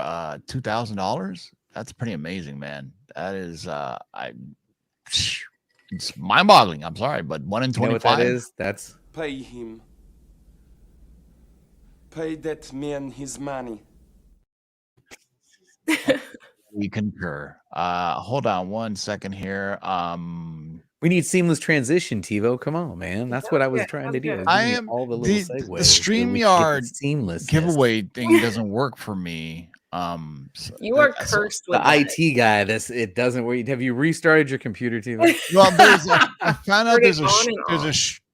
$2,000. That's pretty amazing, man. That is it's mind-boggling. I'm sorry, but 1 in 25. You know what that is? That's pay him. Pay that man his money. We concur. Hold on 1 second here. We need seamless transition, TiVo. Come on, man. That's what I was trying to do. I am all the the little segues. StreamYard seamless giveaway thing doesn't work for me. You are cursed with the IT guy. It doesn't work. Have you restarted your computer, TiVo? Well, I found out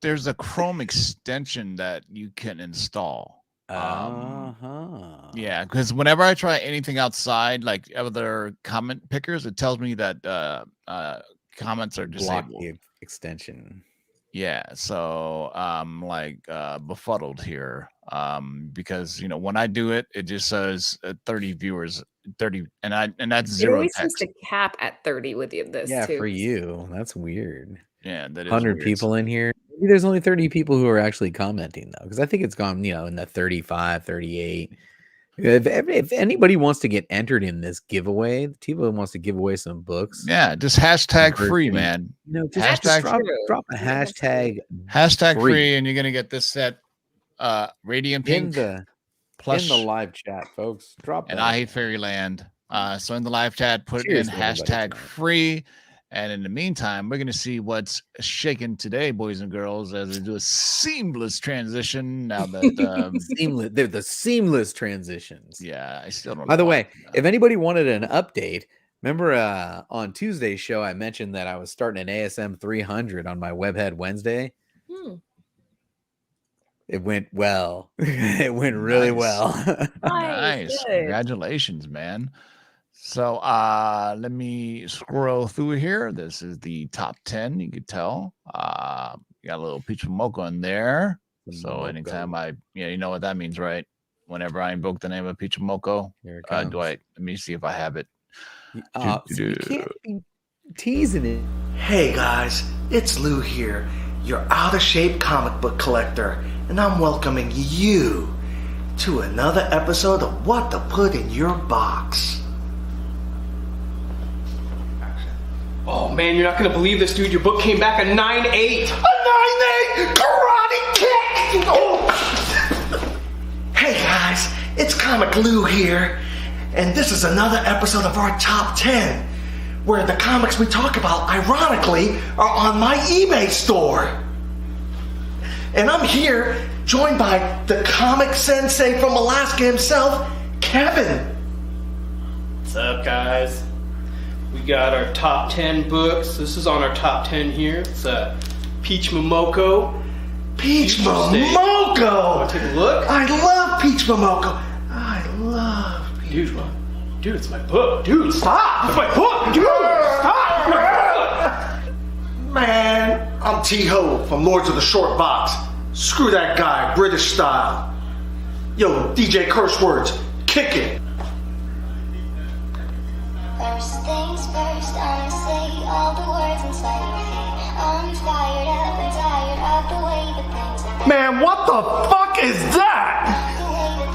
there's a Chrome extension that you can install. Yeah, because whenever I try anything outside, like other comment pickers, it tells me that comments are disabled. Block the extension. Yeah, so I'm like befuddled here. because when I do it, it just says 30 viewers, 30, and that's It zero always seems text. to cap at 30 with this Yeah, too. for you. That's weird. Yeah, that is 100 weird. people in here. Maybe there's only 30 people who are actually commenting, though, because I think it's gone, in the 35, 38. If anybody wants to get entered in this giveaway, the people who wants to give away some books. Yeah, just hashtag free, man. Just drop a hashtag free, and you're gonna get this set, radiant pink in the live chat, folks. Drop and that. I Hate Fairyland. So in the live chat, put Cheers in to everybody hashtag tonight. free. And in the meantime, we're gonna see what's shaking today, boys and girls, as we do a seamless transition. Now that They're the seamless transitions. yeah, I still don't. By the way, if anybody wanted an update, remember on Tuesday's show, I mentioned that I was starting an ASM 300 on my Webhead Wednesday. It went well. It went really well. Nice. Congratulations, man. So let me scroll through here. This is the top 10. You could tell. You got a little peach mocha in there. So anytime you know what that means, right? Whenever I invoke the name of peach mocha, let me see if I have it. So you can't be teasing it. Hey guys, it's Lou here, your out of shape comic book collector, and I'm welcoming you to another episode of What to Put in Your Box. Oh man, you're not gonna believe this, dude. Your book came back a 9.8. A 9.8 karate kick! Oh. Hey guys, it's Comic Lou here, and this is another episode of our top 10, where the comics we talk about, ironically, are on my eBay store. And I'm here, joined by the comic sensei from Alaska himself, Kevin. What's up, guys? We got our top 10 books. This is on our top 10 here. It's Peach Momoko. Peach Momoko! Want to take a look? I love Peach Momoko. I love Peach Momoko. Dude, it's my book. Dude, stop! It's my book! Dude, stop! Man, I'm T-Ho from Lords of the Short Box. Screw that guy, British style. Yo, DJ Curse Words, kick it. First things first, I'ma say all the words inside your head. I'm fired up and tired of the way the things are. Man, what the fuck is that? The way the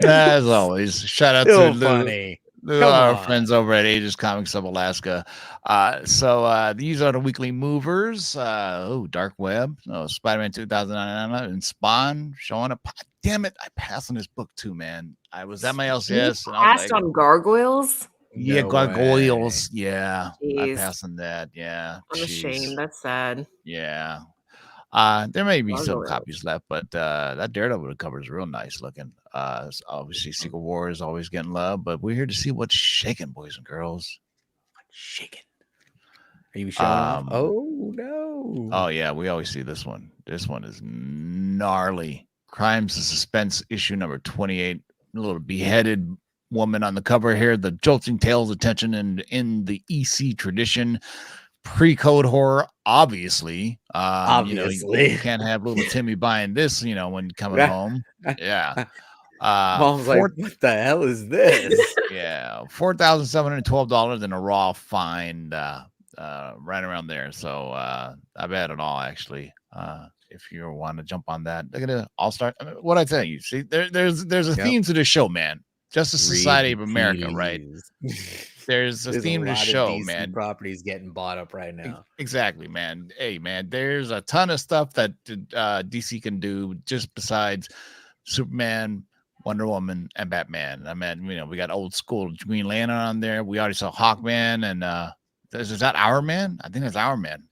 things are. As always, shout out So to funny. Lou, our friends over at Ages Comics of Alaska. So these are the weekly movers. Dark Web, Spider-Man 2009, and Spawn showing up. Damn it, I passed on this book too, man. I was at my LCS. You passed on Gargoyles? Yeah, No Gargoyles. Yeah, Jeez. I passed on that. Yeah, I'm ashamed. That's sad. Yeah. There may be some Gargoyles. copies left, but that Daredevil cover is real nice looking. Obviously, Secret War is always getting love, but we're here to see what's shaking, boys and girls. What's shaking? Are you showing off? Oh no! Oh yeah, we always see this one. This one is gnarly. Crimes and Suspense issue number 28. A little beheaded woman on the cover here. The jolting tales of tension and in the EC tradition. Pre-code horror, obviously. You can't have little Timmy buying this, when coming home. Yeah. Mom's like, what the hell is this? Yeah, $4,712 and a raw fine, right around there. So I've had it all actually. If you want to jump on that, look at it. I'll start. What I tell you, see, there's a theme to the show, man. Justice Society of America, right? There's a theme to the show, DC man. Properties getting bought up right now. Exactly, man. Hey, man, there's a ton of stuff that DC can do just besides Superman, Wonder Woman, and Batman. I mean, we got old school Green Lantern on there. We already saw Hawkman, and is that Our Man? I think that's Our Man.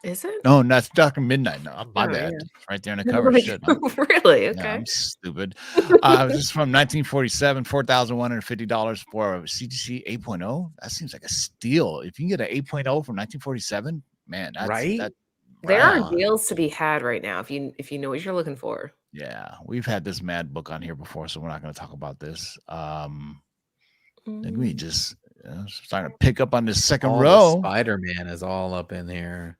Is it? No, that's Dr. Midnight. No, my bad. Yeah. It's right there in the cover. Shit. Really? Okay. Yeah, I'm stupid. This is from 1947, $4,150 for a CGC 8.0. That seems like a steal. If you can get an 8.0 from 1947, man, that's right. There are deals to be had right now if you know what you're looking for. Yeah, we've had this mad book on here before, so we're not going to talk about this. We just starting to pick up on this second row. Spider-Man is all up in here.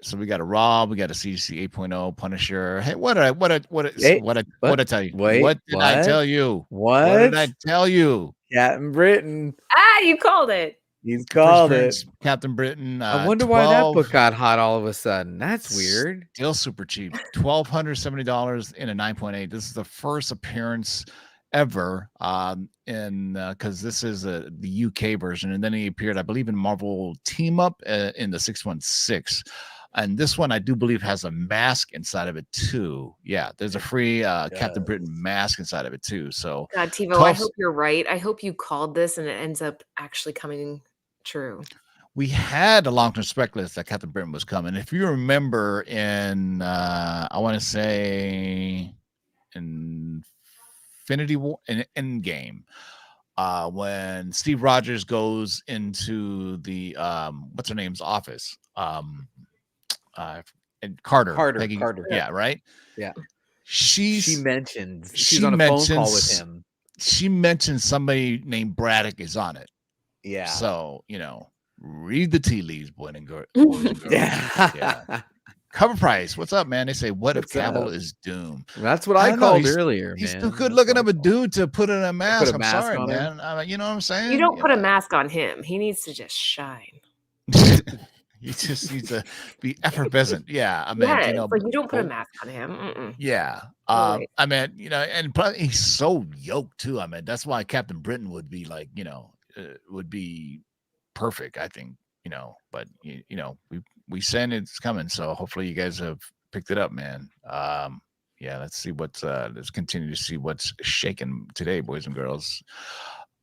So we got a Raw, we got a CDC 8.0 Punisher. Hey, what did I tell you? Wait, what did I what? tell you? What? What did I tell you? Captain Britain. You called it. He's First called it. appearance, Captain Britain. I wonder why that book got hot all of a sudden. That's weird. Still super cheap. $1,270 in a 9.8. This is the first appearance ever because this is the UK version, and then he appeared, I believe, in Marvel Team Up in the 616. And this one, I do believe, has a mask inside of it too. Yeah, there's a free Captain Britain mask inside of it too. So, God, TiVo, I hope you're right. I hope you called this and it ends up actually coming true. We had a long-term speculation that Captain Britain was coming. If you remember in, I want to say, Infinity War, in Endgame, when Steve Rogers goes into the what's her name's office, and Carter, yeah, right, yeah. She's on a phone call with him. She mentioned somebody named Braddock is on it. Yeah. So read the tea leaves, boys and girls. Yeah. CovrPrice, what's up, man? They say, what if Cavill is Doom? That's what I called earlier. He's man. too good looking of a dude to put in a mask. I'm sorry, on man. You know what I'm saying? You don't put a mask on him. He needs to just shine. He just needs to be effervescent. Yeah, I mean, but you don't put a mask on him. Mm-mm. Yeah, Right. I mean, and probably he's so yoked too. I mean, that's why Captain Britain would be like, would be perfect. I think, but we saying it's coming, so hopefully you guys have picked it up, man. Yeah, let's see let's continue to see what's shaking today, boys and girls.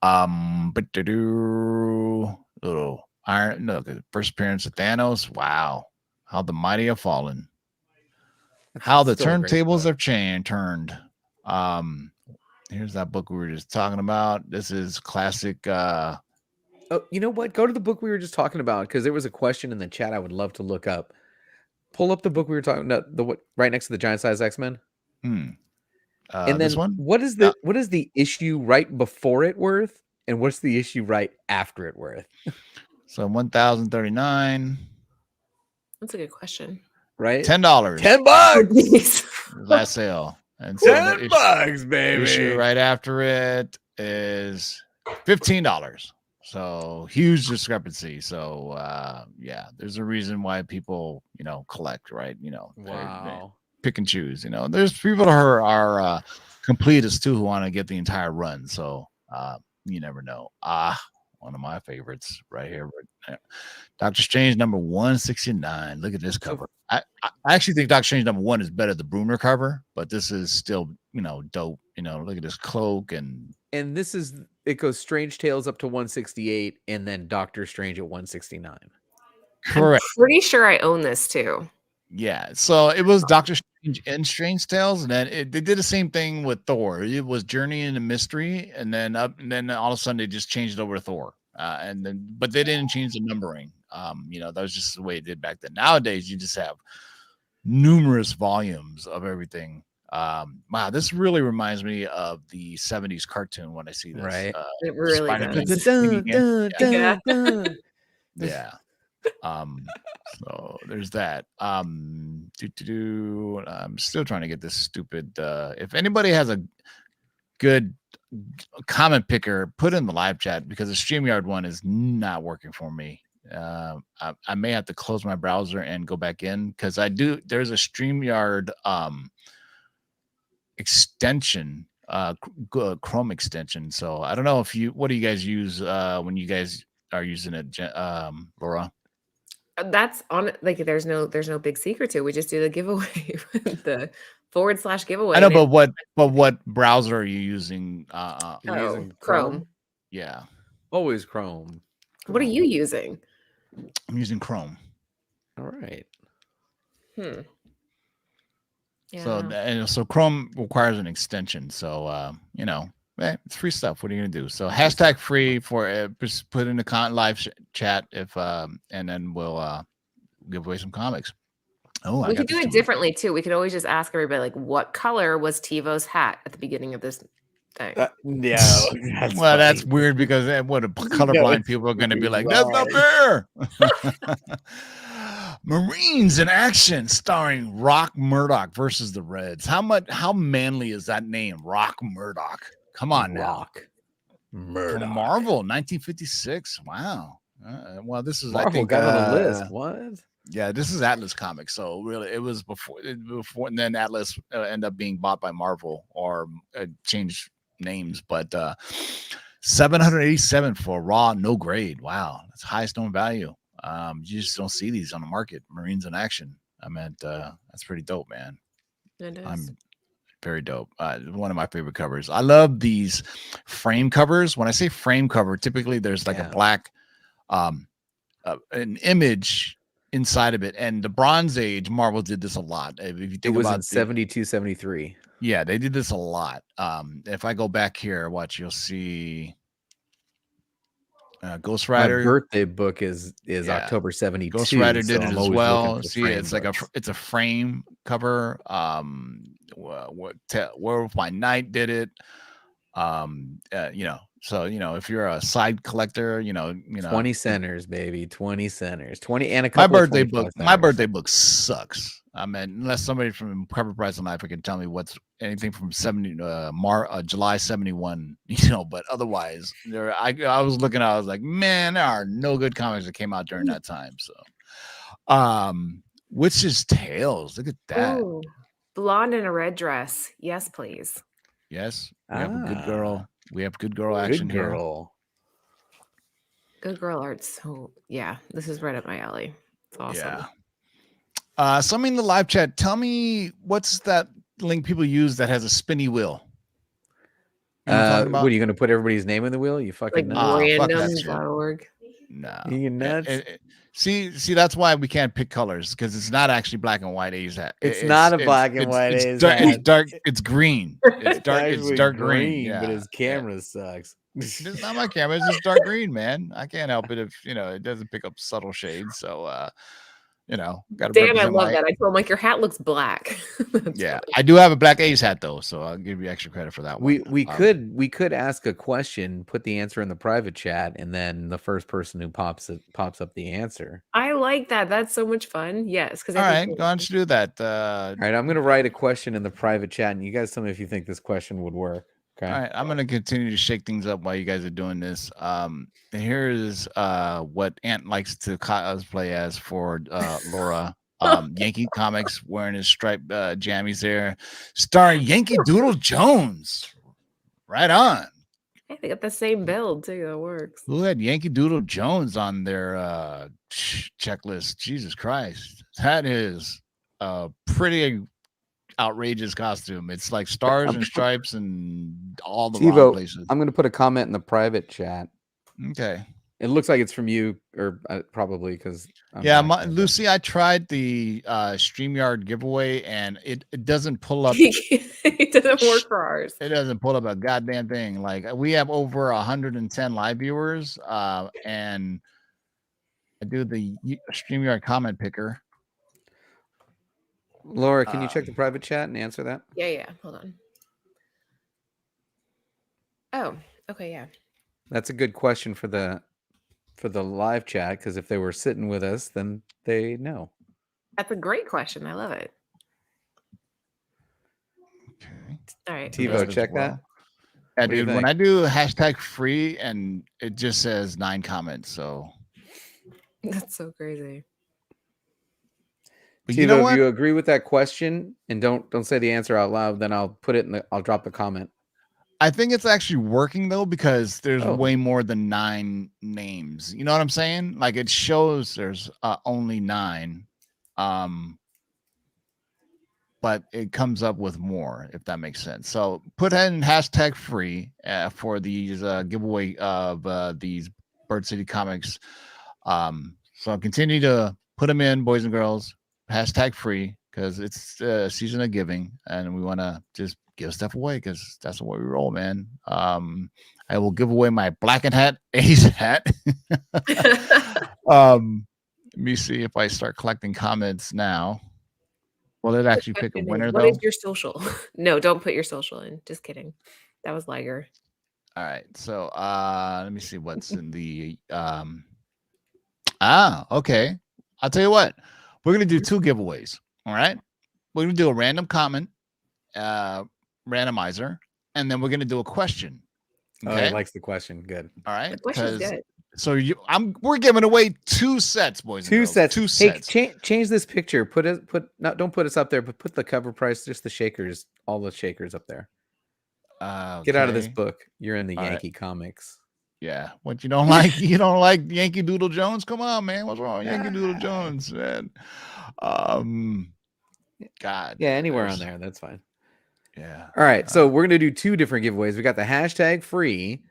But to do little. The first appearance of Thanos. Wow, how the mighty have fallen. How the turntables have turned. Here's that book we were just talking about. This is classic. Oh, you know what? Go to the book we were just talking about because there was a question in the chat I would love to look up. Pull up the book we were talking about. Right next to the Giant Size X-Men. And then this one. What is the issue right before it worth, and what's the issue right after it worth? So 1,039. That's a good question. Right? $10. $10. Last sale. And so $10, baby. Issue right after it is $15. So huge discrepancy. So yeah, there's a reason why people, collect, right? They pick and choose. There's people who are completists too who want to get the entire run. So you never know. One of my favorites right here. Doctor Strange number 169. Look at this cover. I actually think Doctor Strange number 1 is better than the Bruner cover, but this is still, dope. Look at this cloak and it goes Strange Tales up to 168 and then Doctor Strange at 169. Correct. I'm pretty sure I own this too. Yeah. So it was Doctor Strange and Strange Tales, and then they did the same thing with Thor. It was Journey into Mystery, and then all of a sudden they just changed it over to Thor. But they didn't change the numbering. That was just the way it did back then. Nowadays, you just have numerous volumes of everything. Wow, this really reminds me of the 70s cartoon when I see this. Right. It really does. Yeah. So there's that. I'm still trying to get this stupid. If anybody has a good comment picker, put in the live chat because the StreamYard one is not working for me. I may have to close my browser and go back in because there's a StreamYard extension, Chrome extension. So I don't know what do you guys use when you guys are using it, Laura? That's on there's no big secret to it. We just do the giveaway with the / giveaway. I know, but what browser are you using? Using Chrome. Yeah. Always Chrome. What are you using? I'm using Chrome. All right. Yeah. So Chrome requires an extension. So it's free stuff. What are you gonna do? So hashtag free for just put in the live chat and then we'll give away some comics. Oh, we could do it differently too. We could always just ask everybody like, what color was TiVo's hat at the beginning of this thing? That's weird because what colorblind people are going to be like, that's not fair. Marines in Action, starring Rock Murdoch versus the Reds. How manly is that name, Rock Murdoch? Come on now. Rock Murdoch. From Marvel, 1956. Wow. Well, this is Marvel I think got on the list. What? Yeah, this is Atlas Comics. So really, it was before, and then Atlas ended up being bought by Marvel or changed names. But 787 for raw, no grade. Wow, that's highest known value. You just don't see these on the market. Marines in Action. I meant that's pretty dope, man. It is. I'm very dope. One of my favorite covers. I love these frame covers. When I say frame cover, typically there's like a black an image inside of it. And the Bronze Age, Marvel did this a lot. If you think it was about in 72, 73. Yeah, they did this a lot. If I go back here, watch, you'll see Ghost Rider. My birthday book is October 72. Ghost Rider did so it as well. See, it's like it's a frame cover. Werewolf by Night did it. So if you're a side collector, 20 centers, baby, 20 centers, 20 and a My couple. birthday book sucks. I mean, unless somebody from CovrPrice and Life can tell me what's anything from July 71, but otherwise, I was looking, I was like, man, there are no good comics that came out during that time. So, Witch's Tales, look at that. Ooh, blonde in a red dress. Yes, please. Yes, we have a good girl. We have good girl action here. Good girl art. So yeah, this is right up my alley. It's awesome. Yeah. Somebody in the live chat, tell me what's that link people use that has a spinny wheel? What are you going to put everybody's name in the wheel? You fucking random.org. No. You nuts? See, that's why we can't pick colors, because it's not actually black and white A's hat. It's not a black and white A's hat. It's dark. It's green. It's dark. It's dark green. But his camera sucks. It's not my camera. It's just dark green, man. I can't help it if it doesn't pick up subtle shades. So gotta Dan, I love that. I told him, like, your hat looks black. Yeah, funny. I do have a black A's hat though, so I'll give you extra credit for that one. We could ask a question, put the answer in the private chat, and then the first person who pops up the answer. I like that. That's so much fun. Yes, because all right, go on to do that. All right, I'm gonna write a question in the private chat, and you guys tell me if you think this question would work. Okay. All right, I'm gonna continue to shake things up while you guys are doing this. Here is what Ant likes to cosplay as for Laura. Yankee Comics wearing his striped jammies there, starring Yankee Doodle Jones. Right on. Hey, they got the same build too. That works. Who had Yankee Doodle Jones on their checklist? Jesus Christ, that is a pretty outrageous costume. It's like stars and stripes and all the wrong places. I'm going to put a comment in the private chat. Okay. It looks like it's from you, or probably because Lucy, I tried the StreamYard giveaway and it doesn't pull up. It doesn't work for ours. It doesn't pull up a goddamn thing. Like, we have over 110 live viewers, and I do the StreamYard comment picker. Laura, can you check the private chat and answer that? Yeah. Hold on. Oh, okay, yeah. That's a good question for the live chat, because if they were sitting with us, then they know. That's a great question. I love it. Okay. All right. TiVo, check that. Yeah, dude, when I do #free and it just says 9 comments, so that's so crazy. But TiVo, if you agree with that question and don't say the answer out loud, then I'll put it I'll drop the comment. I think it's actually working though, because there's way more than 9 names. You know what I'm saying? Like, it shows there's only 9, but it comes up with more, if that makes sense. So put in #free for these giveaway of these Bird City Comics. So continue to put them in, boys and girls. #free, because it's season of giving, and we want to just give stuff away, because that's the way we roll, man. I will give away my blackened hat, Ace hat. Let me see if I start collecting comments now. Will it actually pick a winner, though? What is your social? No, don't put your social in. Just kidding. That was Liger. All right. So let me see what's in the okay. I'll tell you what. We're going to do 2 giveaways. All right. We're going to do a random comment randomizer, and then we're going to do a question. Okay. Oh, he likes the question. Good. All right. The question's good. So we're giving away 2 sets, boys. Two and girls. sets. 2 sets. Hey, change this picture. Don't put us up there, but put the cover price, just the shakers, all the shakers up there. Get out of this book. You're in the Yankee comics. Yeah. What you don't like? You don't like Yankee Doodle Jones? Come on, man. What's wrong with Yankee Doodle Jones, man? God. Yeah, anywhere on there. That's fine. Yeah. All right. So we're going to do 2 different giveaways. We got the hashtag free,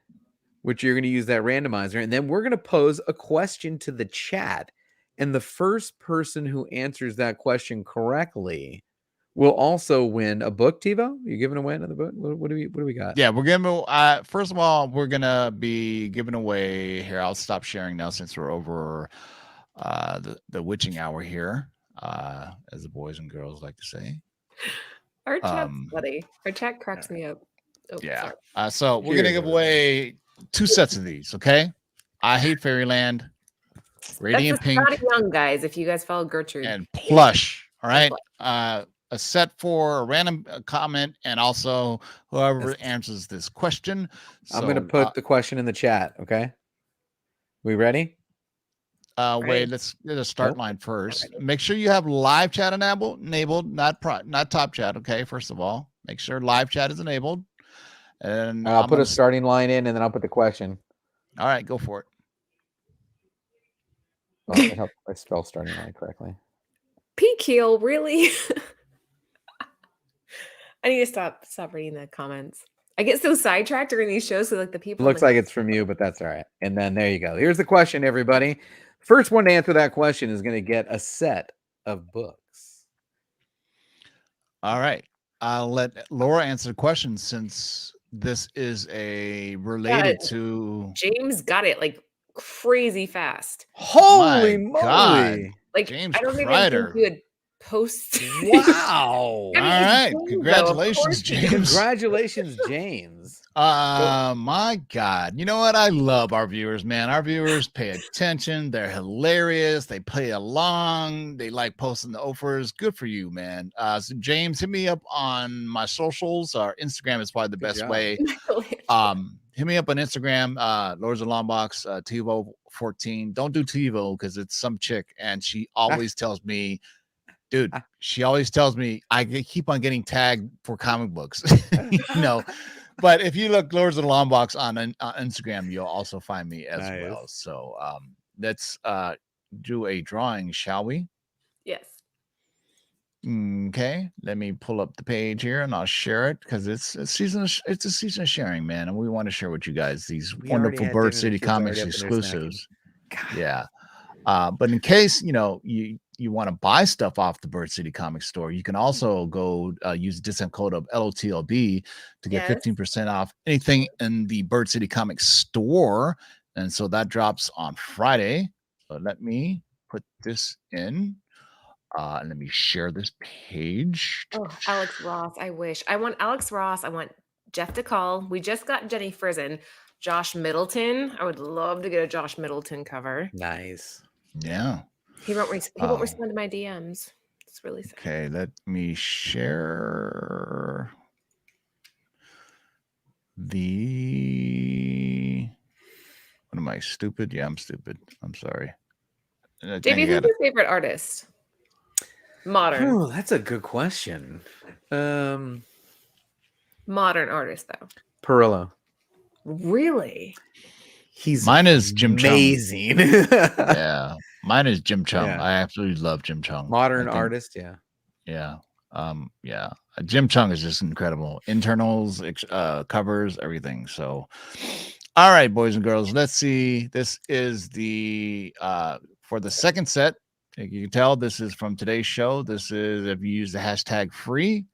which you're going to use that randomizer. And then we're going to pose a question to the chat. And the first person who answers that question correctly will also win a book. TiVo, you giving away another book? What do we got? Yeah, we're giving. First of all, we're gonna be giving away here. I'll stop sharing now since we're over the witching hour here, as the boys and girls like to say. Our chat's funny. Our chat cracks me up. Oh, yeah. So we're gonna give away 2 sets of these. Okay. I Hate Fairyland, Radiant Pink, Scotty Young, guys. If you guys follow Gertrude, and Plush. All right. A set for a random comment, and also whoever answers this question. So, I'm going to put the question in the chat. Okay. We ready? Wait, let's get a start line first. Make sure you have live chat enabled, not top chat. Okay. First of all, make sure live chat is enabled. And I'll put a starting line in, and then I'll put the question. All right, go for it. Oh, I hope I spell starting line correctly. P. Keel, really? I need to stop reading the comments. I get so sidetracked during these shows. So like the people. It looks like it's from you, but that's all right. And then there you go. Here's the question, everybody. First one to answer that question is going to get a set of books. All right. I'll let Laura answer the question since this is related to. James got it like crazy fast. Holy moly! God. Like James I don't even Kreider. think you had post. Wow! I mean, all right, James, congratulations, though, James. Congratulations, James. My God, you know what? I love our viewers, man. Our viewers pay attention. They're hilarious. They play along. They like posting the offers. Good for you, man. So James, hit me up on my socials. Our Instagram is probably the best way. Hit me up on Instagram, Lords of Longbox, TiVo 14. Don't do TiVo because it's some chick, and she always tells me, dude, she always tells me I keep on getting tagged for comic books, you know. But if you look Lords of the Longbox on Instagram, you'll also find me as well. So let's do a drawing, shall we? Yes. Okay, let me pull up the page here and I'll share it because it's a season of sharing, man, and we want to share with you guys these wonderful Bird City Comics exclusives. Yeah. But in case you want to buy stuff off the Bird City Comics store, you can also go use the discount code of LOTLB to get 15% off anything in the Bird City Comics store. And so that drops on Friday. So let me put this in. And let me share this page. Oh, Alex Ross. I wish. I want Alex Ross. I want Jeff DeCall. We just got Jenny Frizen. Josh Middleton. I would love to get a Josh Middleton cover. Nice. Yeah. He won't respond to my DMs. It's really sad. Okay, let me share the. What am I, stupid? Yeah, I'm stupid. I'm sorry. JB, who's your favorite artist? Modern. Oh, that's a good question. Modern artist, though. Perillo. Really? Mine is Jim amazing. Yeah. Mine is Jim Chung. Yeah. I absolutely love Jim Chung. Modern artist, yeah. Yeah. Yeah. Jim Chung is just incredible. Internals, covers, everything. So all right, boys and girls, let's see. This is the for the second set. You can tell this is from today's show. This is if you use the hashtag free.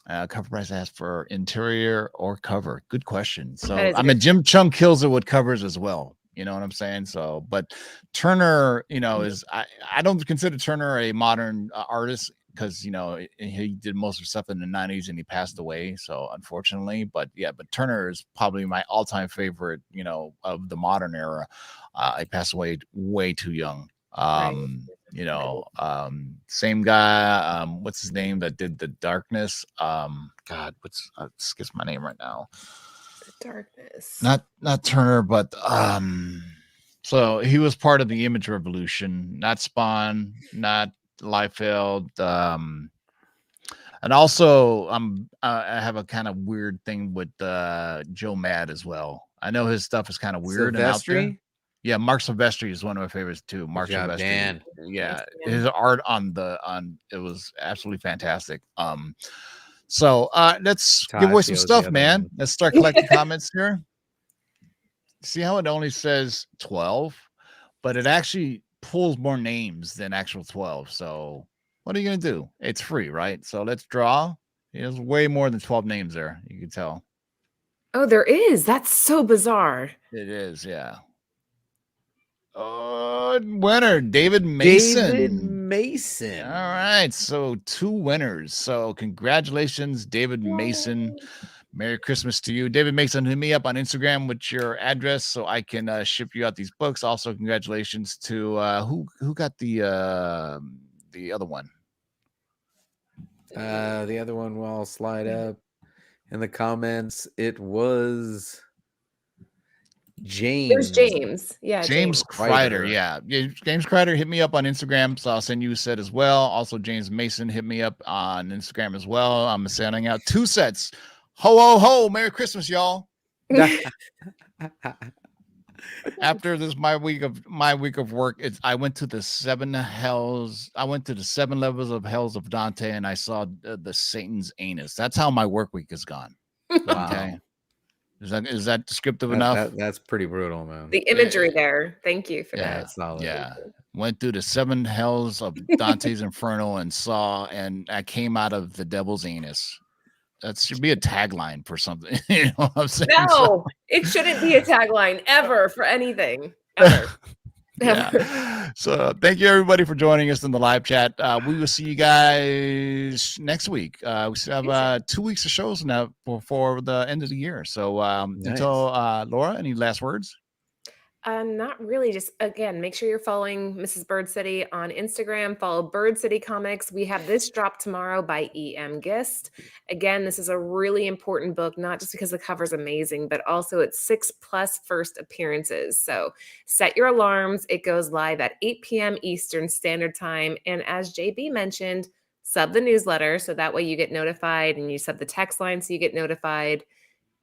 CovrPrice asks for interior or cover. Good question. So I mean, Jim Chung kills it with covers as well. You know what I'm saying? So, but Turner, is I don't consider Turner a modern artist because he did most of his stuff in the 90s and he passed away. So unfortunately, but Turner is probably my all-time favorite. Of the modern era. I passed away way too young. Same guy. What's his name that did the Darkness? God, skips my name right now. The Darkness. Not Turner, but so he was part of the Image Revolution, not Spawn, not Liefeld. And also I have a kind of weird thing with Joe Mad as well. I know his stuff is kind of weird and out there. Silvestri? Yeah, Mark Silvestri is one of my favorites too. Mark Good job, Silvestri. Dan. Yeah, Thanks, Dan. his art on it was absolutely fantastic. So let's give away some Tassio's the stuff, other man. one. Let's start collecting comments here. See how it only says 12, but it actually pulls more names than actual 12. So what are you gonna do? It's free, right? So let's draw. There's way more than 12 names there. You can tell. Oh, there is. That's so bizarre. It is, yeah. Winner, David Mason. David Mason. All right, so 2 winners. So congratulations, David Mason. Merry Christmas to you. David Mason, hit me up on Instagram with your address so I can ship you out these books. Also, congratulations to who got the other one? The other one will slide up in the comments. It was James. There's James. Yeah, James Kreider. Yeah, James Kreider, hit me up on Instagram, so I'll send you a set as well. Also, James Mason, hit me up on Instagram as well. I'm sending out 2 sets. Ho ho ho! Merry Christmas, y'all. After this my week of work, I went to the 7 hells. I went to the 7 levels of hells of Dante, and I saw the Satan's anus. That's how my work week has gone. Wow. Okay. Is that descriptive enough? That's pretty brutal, man. The imagery there. Thank you for that. That's solid. Yeah. Went through the 7 hells of Dante's Inferno and I came out of the devil's anus. That should be a tagline for something. You know what I'm saying? No, it shouldn't be a tagline ever for anything. Ever. Yeah. So thank you everybody for joining us in the live chat. We will see you guys next week. We still have 2 weeks of shows now before the end of the year. So until Laura, any last words? Not really. Just again, make sure you're following Mrs. Bird City on Instagram. Follow Bird City Comics. We have this drop tomorrow by E.M. Gist. Again, this is a really important book, not just because the cover's amazing, but also it's 6+ first appearances. So set your alarms. It goes live at 8 p.m. Eastern Standard Time. And as JB mentioned, sub the newsletter so that way you get notified, and you sub the text line so you get notified.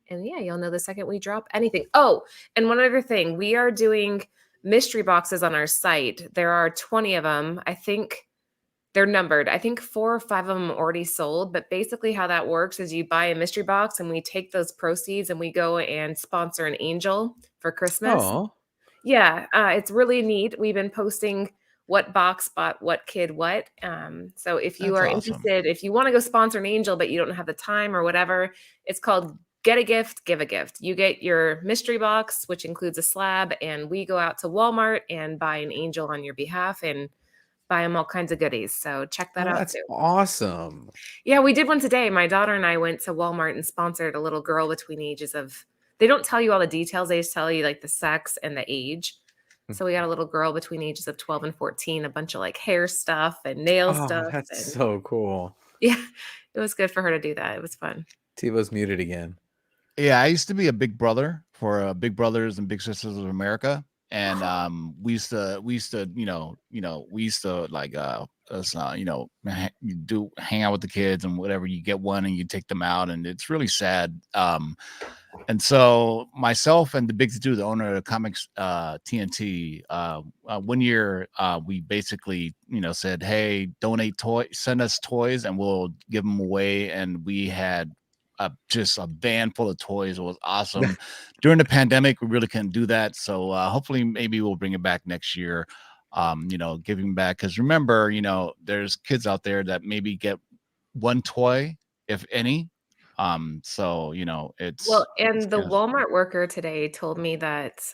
And yeah, you'll know the second we drop anything. Oh, and one other thing, we are doing mystery boxes on our site. There are 20 of them. I think they're numbered. I think 4 or 5 of them already sold. But basically how that works is you buy a mystery box and we take those proceeds and we go and sponsor an angel for Christmas. Oh. Yeah, it's really neat. We've been posting what box bought what kid what. So if you are interested, if you want to go sponsor an angel, but you don't have the time or whatever, it's called Get a Gift, Give a Gift. You get your mystery box, which includes a slab, and we go out to Walmart and buy an angel on your behalf and buy them all kinds of goodies. So check that out That's too. awesome. Yeah, we did one today. My daughter and I went to Walmart and sponsored a little girl between ages of, they don't tell you all the details. They just tell you like the sex and the age. So we got a little girl between ages of 12 and 14, a bunch of like hair stuff and nail stuff. That's so cool. Yeah, it was good for her to do that. It was fun. TiVo's muted again. Yeah, I used to be a big brother for Big Brothers and Big Sisters of America, and we used to like hang out with the kids and whatever. You get one and you take them out, and it's really sad. And so myself and the Big to Do, the owner of Comics TNT, one year we basically said, hey, donate toys, send us toys, and we'll give them away. And we had just a van full of toys. It was awesome. During the pandemic, we really couldn't do that. So hopefully maybe we'll bring it back next year, giving back. Because remember, there's kids out there that maybe get one toy, if any. So, it's. Well, and the Walmart worker today told me that,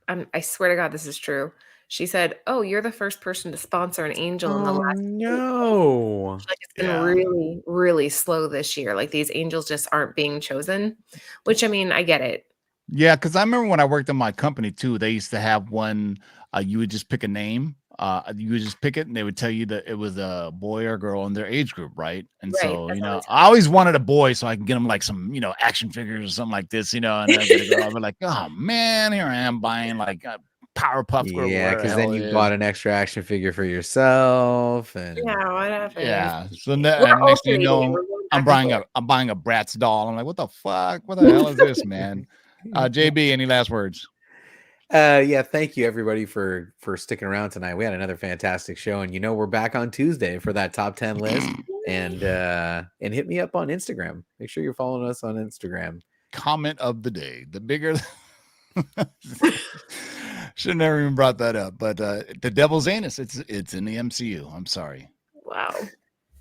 I swear to God, this is true. She said, oh, you're the first person to sponsor an angel in the last no. Like it's been really, really slow this year. Like these angels just aren't being chosen, which I mean, I get it. Yeah, because I remember when I worked in my company too, they used to have one, you would just pick a name You would just pick it, and they would tell you that it was a boy or girl in their age group, right? And Right, so, that's always I always wanted a boy so I can get them like some, action figures or something like this, and then I get a girl. I'd be like, oh man, here I am buying like a Powerpuff Girl. Yeah, because then you bought an extra action figure for yourself, and Yeah, what happened? Yeah. So We're next thing you alternating it. know, We're going I'm back and buying forth. I'm buying a Bratz doll. I'm like, what the fuck? What the hell is this, man? JB, any last words? Yeah, thank you everybody for sticking around tonight. We had another fantastic show, and we're back on Tuesday for that top 10 list. And hit me up on Instagram. Make sure you're following us on Instagram. Comment of the day. The bigger should never even brought that up, but the Devil's Anus, it's in the MCU. I'm sorry. Wow.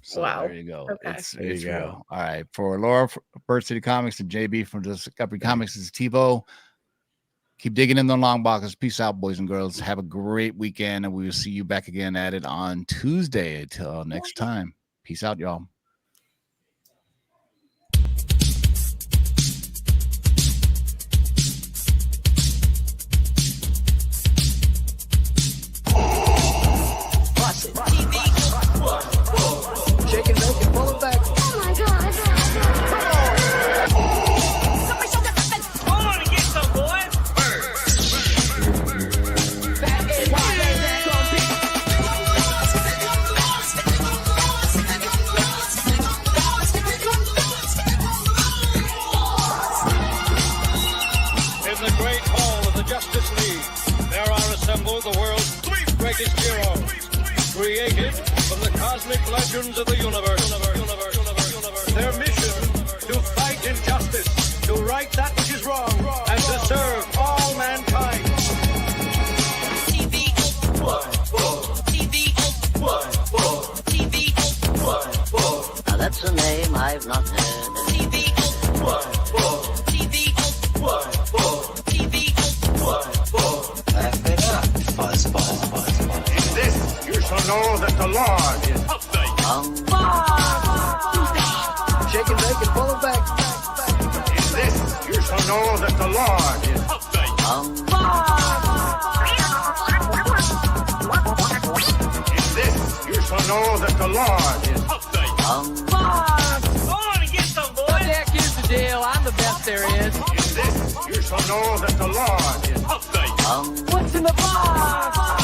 So Wow. there you go. Okay. It's There you go. real. All right. For Laura from Bird City Comics and JB from Discovery Comics, this is TiVo. Keep digging in the long boxes. Peace out, boys and girls. Have a great weekend, and we will see you back again at it on Tuesday. Until next time. Peace out, y'all. Shake and bake and pull it back. Oh my god. Hold on and get some, boys. In the great hall of the Justice League, there are assembled the world's three greatest heroes, created from the cosmic legends of the universe. Their mission, to fight injustice, to right that which is wrong, and to serve all mankind. Now that's a name I've not heard. In this, you shall know that the Lord is Shake and bake and pull it back. In this, you shall know that the Lord is In this, you shall know that the Lord is Hold on and get some, boys. Jack, here's the deal. I'm the best there is. In this, you shall know that the Lord is What's in the box?